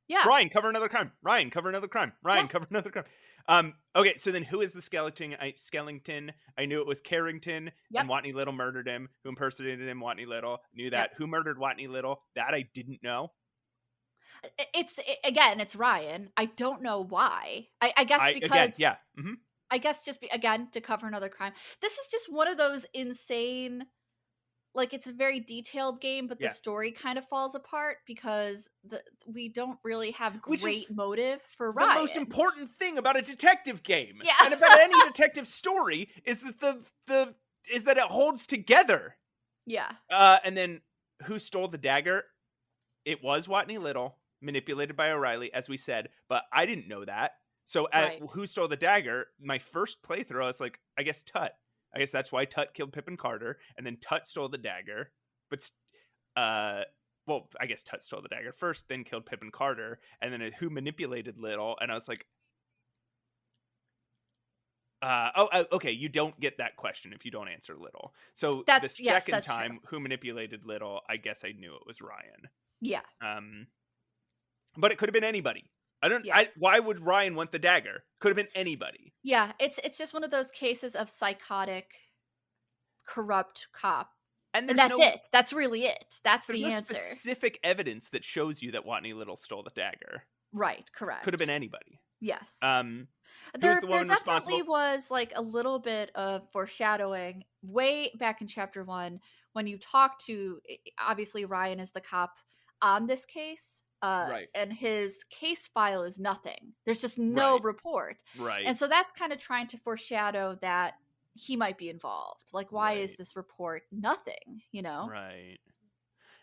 Yeah. Ryan, cover another crime. Ryan, cover another crime. Ryan, Yeah. cover another crime. Okay, so then who is the skeleton? Skellington. I knew it was Carrington, Yep. and Watney Little murdered him. Who impersonated him? Watney Little. Knew that. Yep. Who murdered Watney Little? That I didn't know. Again, it's Ryan. I don't know why. I guess because again, yeah. Mm-hmm. I guess just again to cover another crime. This is just one of those insane, like it's a very detailed game, but the story kind of falls apart because we don't really have great motive for Ryan. The most important thing about a detective game, Yeah. and about any detective story, is that is that it holds together. Yeah. And then who stole the dagger? It was Watney Little, manipulated by O'Reilly, as we said, but I didn't know that. So who stole the dagger? My first playthrough, I was like, I guess Tut. I guess that's why Tut killed Pippin Carter, and then Tut stole the dagger. But, well, I guess Tut stole the dagger first, then killed Pippin Carter, and then who manipulated Little? And I was like, okay, you don't get that question if you don't answer Little. So the second time, true. Who manipulated Little? I guess I knew it was Ryan. Yeah. But it could have been anybody. Why would Ryan want the dagger? Could have been anybody. Yeah, it's just one of those cases of psychotic, corrupt cop. And that's it. That's really it. That's the answer. There's no specific evidence that shows you that Watney Little stole the dagger. Right, correct. Could have been anybody. Yes. There definitely was like a little bit of foreshadowing way back in chapter 1 when you talk to, obviously Ryan is the cop on this case. Right. And his case file is nothing. There's just no report. Right. And so that's kind of trying to foreshadow that he might be involved. Like, why is this report nothing, you know? Right.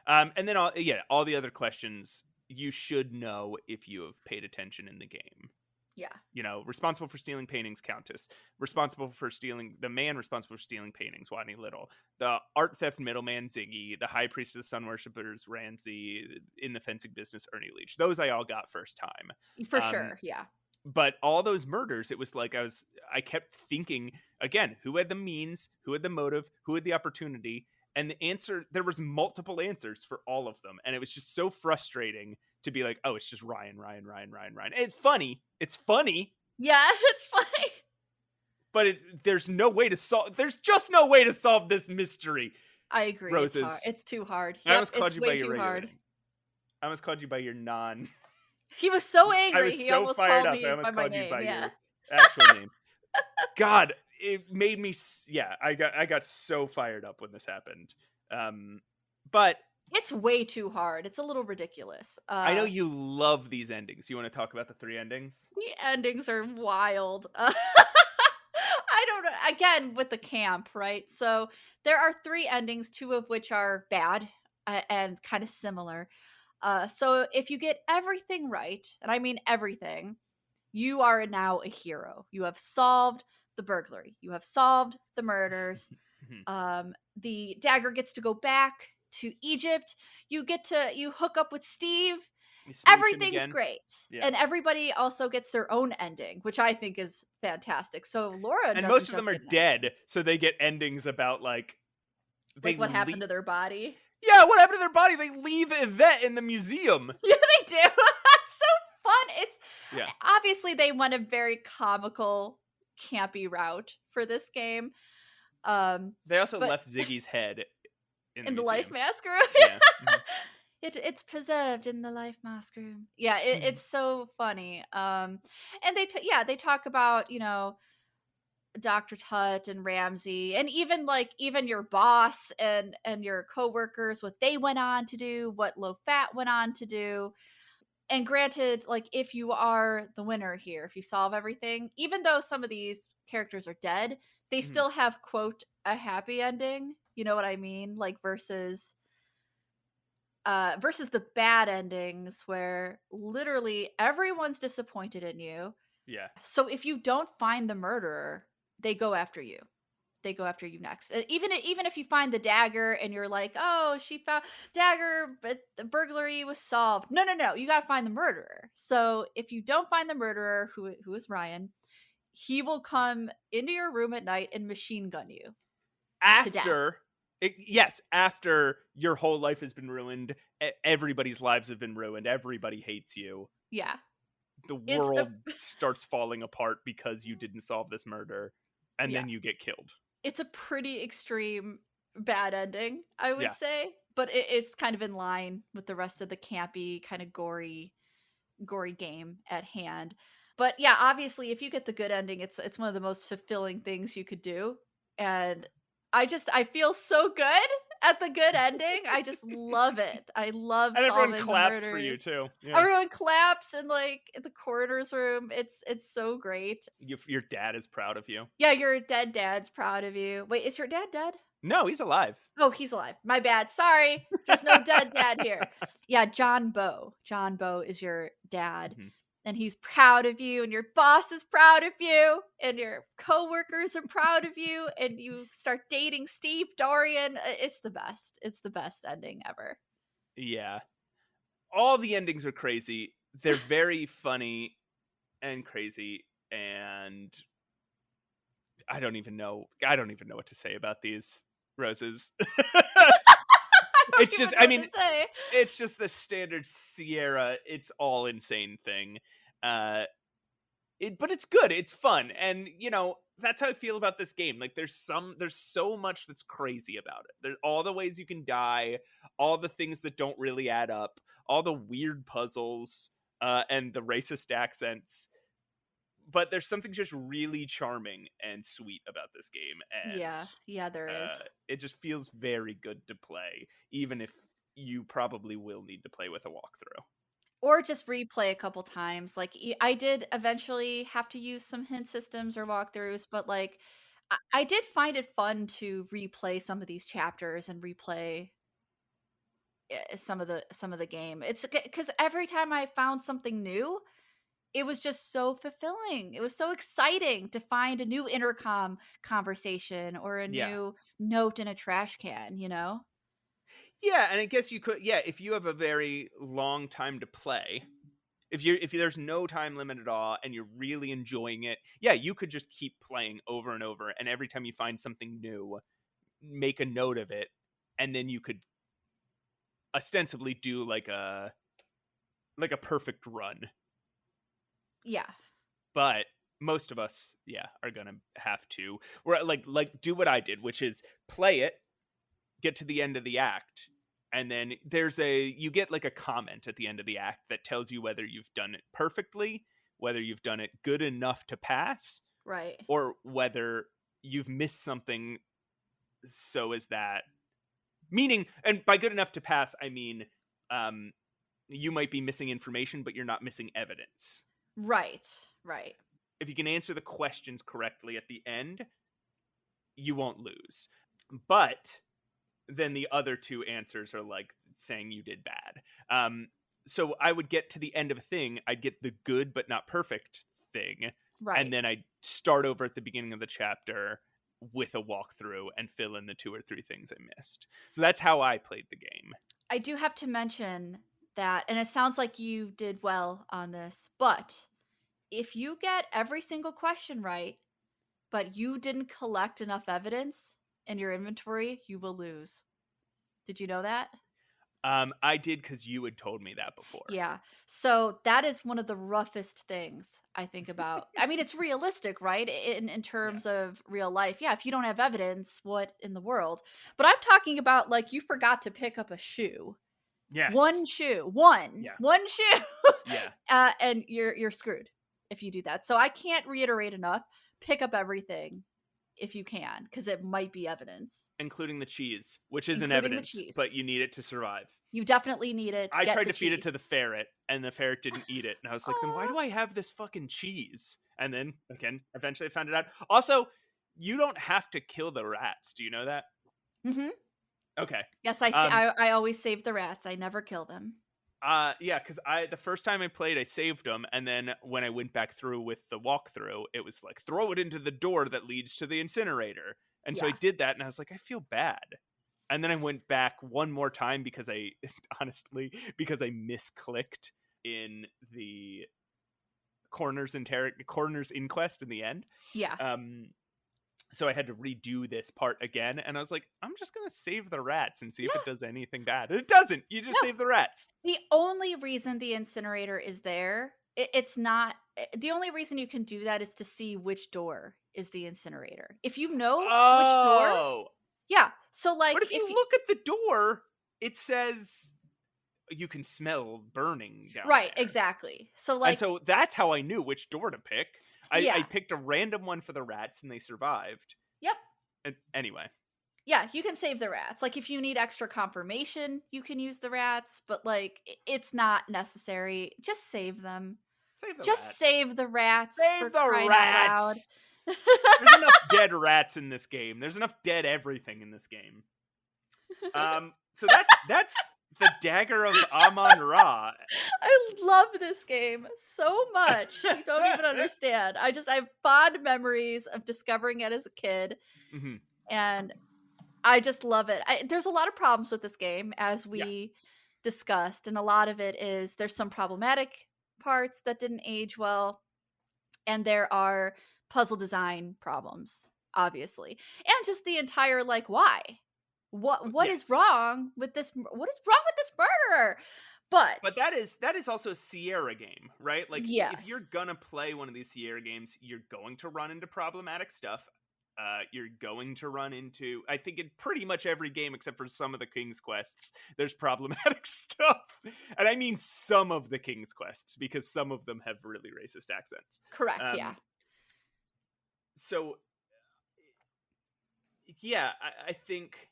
And then all the other questions you should know if you have paid attention in the game. Yeah. You know, responsible for stealing paintings, Countess. Responsible for stealing the man responsible for stealing paintings, Wadney Little. The art theft middleman, Ziggy. The high priest of the sun worshippers, Ramsey. In the fencing business, Ernie Leach. Those I all got first time. For sure. Yeah. But all those murders, it was like I kept thinking again, who had the means, who had the motive, who had the opportunity, and the answer, there was multiple answers for all of them, and it was just so frustrating to be like, oh, it's just Ryan. It's funny, Yeah, it's funny. but there's no way to solve. There's just no way to solve this mystery. I agree. Roses. It's hard. It's too hard. I almost called it's you way by your too regular hard. name. I almost called you by your non. He was so angry. I was He so almost fired called up. me I almost by my called you name. by Yeah. your actual name. God, it made me. Yeah, I got so fired up when this happened. But it's way too hard. It's a little ridiculous. I know you love these endings. You want to talk about the 3 endings? The endings are wild. I don't know. Again, with the camp, right? So there are 3 endings, 2 of which are bad and kind of similar. So if you get everything right, and I mean everything, you are now a hero. You have solved the burglary. You have solved the murders. The dagger gets to go back to Egypt. You hook up with Steve. Everything's great. Yeah. And everybody also gets their own ending, which I think is fantastic. So Laura and most of them are dead, so they get endings about like what happened to their body. Yeah, what happened to their body? They leave Yvette in the museum. Yeah, they do. It's so fun. Obviously they went a very comical, campy route for this game. They also left Ziggy's head in the life mask room. Yeah. It's preserved in the life mask room. Yeah, it's so funny. And they talk about, you know, Dr. Tut and Ramsey, and even your boss and your coworkers, what they went on to do, what Low Fat went on to do. And granted, like, if you are the winner here, if you solve everything, even though some of these characters are dead, they still have, quote, a happy ending. You know what I mean? Like, versus the bad endings where literally everyone's disappointed in you. Yeah. So if you don't find the murderer, they go after you. They go after you next. Even if you find the dagger and you're like, oh, she found dagger, but the burglary was solved. No. You got to find the murderer. So if you don't find the murderer, who is Ryan, he will come into your room at night and machine gun you. After your whole life has been ruined, everybody's lives have been ruined, everybody hates you. Yeah. The world starts falling apart because you didn't solve this murder, and then you get killed. It's a pretty extreme bad ending, I would say, but it's kind of in line with the rest of the campy, kind of gory game at hand. But yeah, obviously, if you get the good ending, it's one of the most fulfilling things you could do, and I feel so good at the good ending. I just love it. I love and solving everyone claps the for you too. Yeah. Everyone claps in the coroner's room. It's so great. Your dad is proud of you. Yeah, your dead dad's proud of you. Wait, is your dad dead? No, he's alive. Oh, he's alive. My bad. Sorry. There's no dead dad here. Yeah, John Bow. John Bow is your dad. And he's proud of you, and your boss is proud of you, and your coworkers are proud of you, and you start dating Steve Dorian. It's the best. It's the best ending ever. Yeah. All the endings are crazy. They're very funny and crazy, and I don't even know what to say about these, Roses. It's just, it's just the standard Sierra, it's all insane thing. But it's good, it's fun, and you know, that's how I feel about this game. Like, there's so much that's crazy about it. There's all the ways you can die, all the things that don't really add up, all the weird puzzles, and the racist accents. But there's something just really charming and sweet about this game. And yeah, there is. It just feels very good to play, even if you probably will need to play with a walkthrough. Or just replay a couple times. Like, I did eventually have to use some hint systems or walkthroughs, but like, I did find it fun to replay some of these chapters and replay some of the game. It's because every time I found something new, it was just so fulfilling. It was so exciting to find a new intercom conversation or a Yeah. new note in a trash can, you know? Yeah, and I guess you could, yeah, if you have a very long time to play, if there's no time limit at all and you're really enjoying it, yeah, you could just keep playing over and over, and every time you find something new, make a note of it, and then you could ostensibly do like a perfect run. Yeah. But most of us, yeah, are gonna have to, or like do what I did, which is play it, get to the end of the act, and then you get like a comment at the end of the act that tells you whether you've done it perfectly, whether you've done it good enough to pass, Right. or whether you've missed something, so is that, meaning, and by good enough to pass I mean, um you might be missing information but you're not missing evidence. Right. Right. If you can answer the questions correctly at the end, you won't lose. But then the other two answers are like saying you did bad. So I would get to the end of a thing, I'd get the good but not perfect thing, and Right. then I'd start over at the beginning of the chapter with a walkthrough and fill in the 2 or 3 things I missed. So that's how I played the game. I do have to mention that, and it sounds like you did well on this, but if you get every single question right, but you didn't collect enough evidence in your inventory, you will lose. Did you know that? I did because you had told me that before. Yeah. So that is one of the roughest things I think about. I mean, it's realistic, right? In Yeah. terms of real life. Yeah, if you don't have evidence, what in the world? But I'm talking about like you forgot to pick up a shoe. Yes. One shoe. Yeah. One shoe. Yeah. And you're screwed if you do that. So I can't reiterate enough. Pick up everything if you can, because it might be evidence. Including the cheese, which isn't Including the evidence, but cheese. you need it to survive. You definitely need it. I Get tried the to feed it cheese. to the ferret, and the ferret didn't eat it. And I was like, then why Aw. do I have this fucking cheese? And then, again, eventually I found it out. Also, you don't have to kill the rats. Do you know that? Mhm. Okay. Yes, Um, I always save the rats. I never kill them. yeah, because the first time I played, I saved them, and then when I went back through with the walkthrough, it was like, throw it into the door that leads to the incinerator. And so I Yeah. did that, and I was like, I feel bad. And then I went back one more time because I honestly, because I misclicked in the coroner's inquest in the end. Yeah. So I had to redo this part again, and I was like, I'm just gonna save the rats and see if it Yeah. does anything bad. And it doesn't. You just No. save the rats. The only reason the incinerator is there, it's not the only reason you can do that is to see which door is the incinerator. If you know which door, Oh, yeah. So but like if you if you look at the door, it says you can smell burning down right, there. exactly. So And like so that's how I knew which door to pick. I yeah. picked a random one for the rats and they survived. Yep. And anyway, Yeah, you can save the rats. Like if you need extra confirmation, you can use the rats, but like it's not necessary. Just save them. save the Just rats. save the rats for Save the crying out loud. rats. There's enough dead rats in this game. There's enough dead everything in this game. So that's the Dagger of Amon Ra. I love this game so much. You don't even understand. I have fond memories of discovering it as a kid, Mhm. and I just love it. There's a lot of problems with this game, as Yeah. we discussed, and a lot of it is there's some problematic parts that didn't age well, and there are puzzle design problems, obviously, and just the entire like why what is Yes. wrong with this? What is wrong with this murderer? But But that is also a Sierra game, right? Like if you're yes, gonna play one of these Sierra games, you're going to run into problematic stuff. You're going to run into, I think, in pretty much every game except for some of the King's Quests, there's problematic stuff. And I mean some of the King's Quests, because some of them have really racist accents. correct, yeah. Um, so, yeah, I think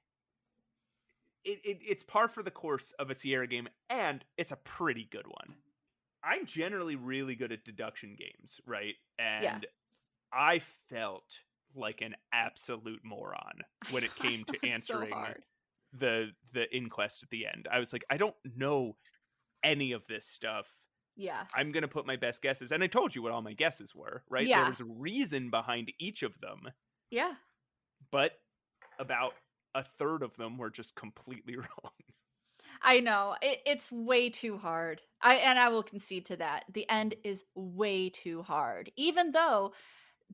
it's par for the course of a Sierra game, and it's a pretty good one. I'm generally really good at deduction games, right? Yeah. And I felt like an absolute moron when it I came know to it's so answering hard. the inquest at the end. I was like, I don't know any of this stuff. Yeah. I'm going to put my best guesses. And I told you what all my guesses were, right? There Yeah. was a reason behind each of them, Yeah. but about a third of them were just completely wrong. I know. It's way too hard. I will concede to that. The end is way too hard. Even though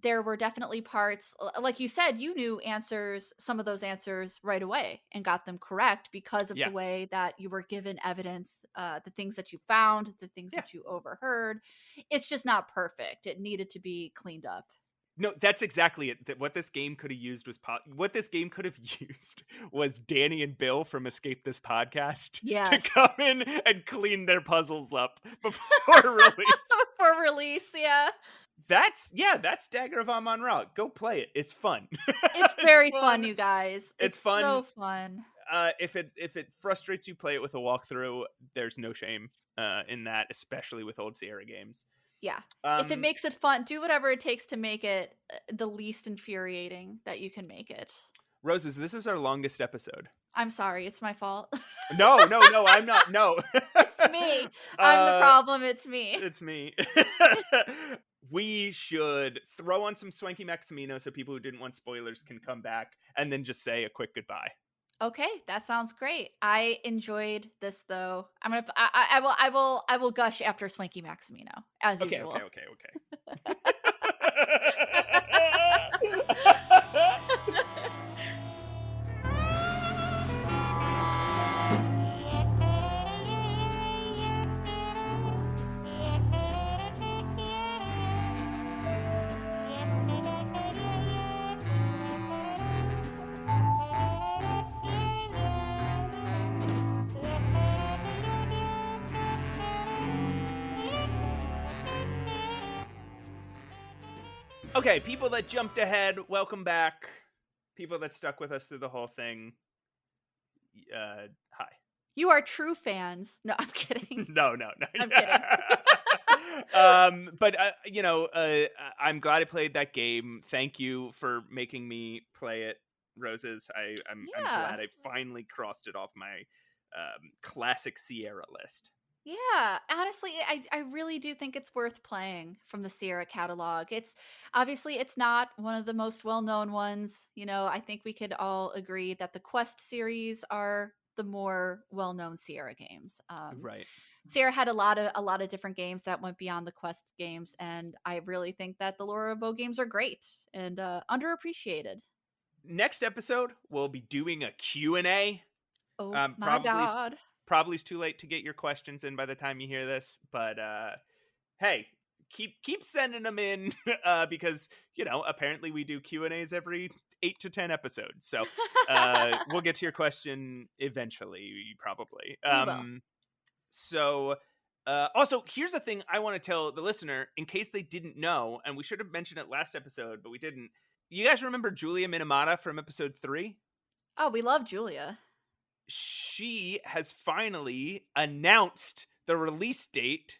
there were definitely parts, like you said, you knew answers, some of those answers right away and got them correct because of Yeah. the way that you were given evidence, the things that you found, the things Yeah. that you overheard. It's just not perfect. It needed to be cleaned up. No, that's exactly it. What this game could have used was what this game could have used was Danny and Bill from Escape This Podcast to Yes. come in and clean their puzzles up before release. For release, yeah. That's Dagger of Amon Ra. Go play it. It's fun. It's very fun, you guys. It's fun. So fun. If it frustrates you, play it with a walkthrough. There's no shame in that, especially with old Sierra games. Yeah. If it makes it fun, do whatever it takes to make it the least infuriating that you can make it. Roses, this is our longest episode. I'm sorry, it's my fault. No, I'm not. No. It's me. I'm the problem. It's me. It's me. We should throw on some Swanky Maximino so people who didn't want spoilers can come back, and then just say a quick goodbye. Okay, that sounds great. I enjoyed this though. I will gush after Swanky Maximino as usual. Okay. Okay, people that jumped ahead, welcome back. People that stuck with us through the whole thing, hi. You are true fans. No, I'm kidding. No. I'm kidding. But I'm glad I played that game. Thank you for making me play it, Roses. I'm glad I finally crossed it off my classic Sierra list. Yeah, honestly, I really do think it's worth playing from the Sierra catalog. It's obviously it's not one of the most well-known ones. You know, I think we could all agree that the Quest series are the more well-known Sierra games. Right. Sierra had a lot of different games that went beyond the Quest games, and I really think that the Laura Bow games are great and underappreciated. Next episode, we'll be doing a Q&A. Oh my God. Probably it's too late to get your questions in by the time you hear this, but hey, keep sending them in because apparently we do Q&As every 8 to 10 episodes, so we'll get to your question eventually, probably. So also, here's a thing I want to tell the listener in case they didn't know, and we should have mentioned it last episode, but we didn't. You guys remember Julia Minamata from episode 3? Oh, we love Julia. She has finally announced the release date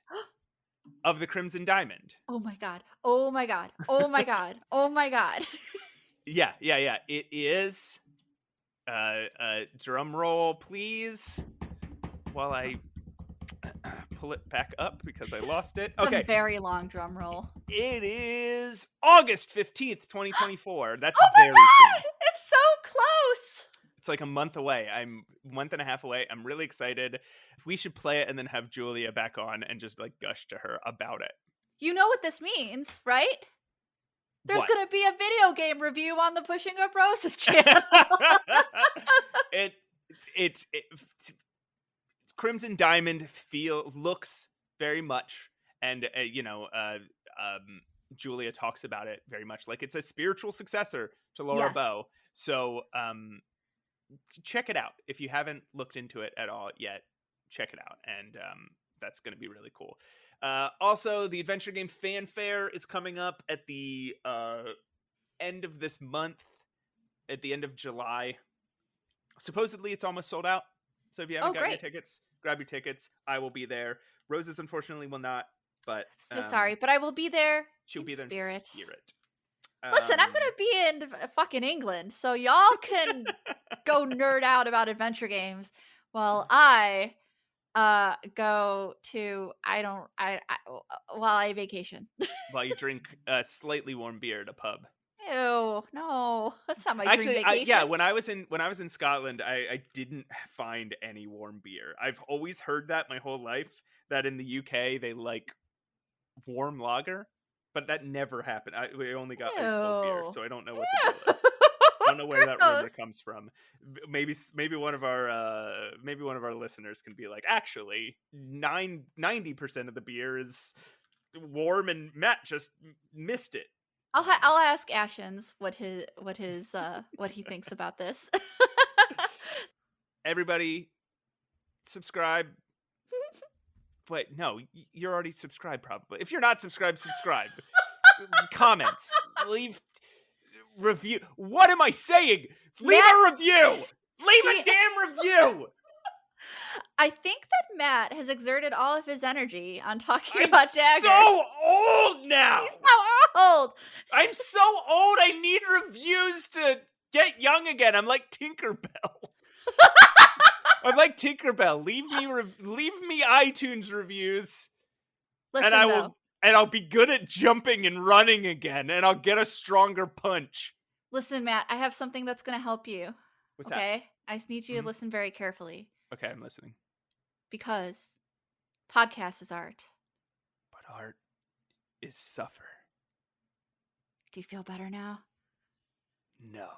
of the Crimson Diamond. Oh my God. Oh my God. Oh my God. Oh my God. Yeah. It is. Drum roll, please. While I pull it back up because I lost it. It's okay. a very long drum roll. It is August 15th, 2024. That's very God! Soon. It's so close. It's like a month away. I'm a month and a half away. I'm really excited. We should play it and then have Julia back on and just like gush to her about it. You know what this means, right? There's going to be a video game review on the Pushing Up Roses channel. it Crimson Diamond looks very much, and Julia talks about it very much like it's a spiritual successor to Laura Bow. So check it out if you haven't looked into it at all yet. Check it out, and that's going to be really cool. Also, the Adventure Game Fanfare is coming up at the end of this month, at the end of July. Supposedly, it's almost sold out. So if you haven't gotten your tickets, grab your tickets. I will be there. Roses, unfortunately, will not. But so sorry, but I will be there. She'll be there in spirit. Listen, I'm gonna be in fucking England, so y'all can go nerd out about adventure games while I go to while I vacation. While you drink a slightly warm beer at a pub. Ew, no, that's not my dream Actually, vacation. when I was in Scotland, I didn't find any warm beer. I've always heard that my whole life, that in the UK they like warm lager, but that never happened. We only got ice cold beer, Ew. so I don't know what the deal is. I don't know where that rumor Gross. comes from. Maybe one of our listeners can be like, actually, 90% of the beer is warm, and Matt just missed it. I'll ask Ashens what he thinks about this. Everybody, subscribe. Wait, no, you're already subscribed probably. If you're not subscribed, subscribe. Comments, leave review. What am I saying? Leave a review. Leave a damn review. I think that Matt has exerted all of his energy on talking about Dagger. So old now. He's so old. I'm so old. I need reviews to get young again. I'm like Tinkerbell. I'm like Tinkerbell. Leave me iTunes reviews. Listen, and I'll be good at jumping and running again, and I'll get a stronger punch. Listen, Matt, I have something that's going to help you. What's okay? I just need you to listen very carefully. Okay, I'm listening. Because podcast is art. But art is suffer. Do you feel better now? No.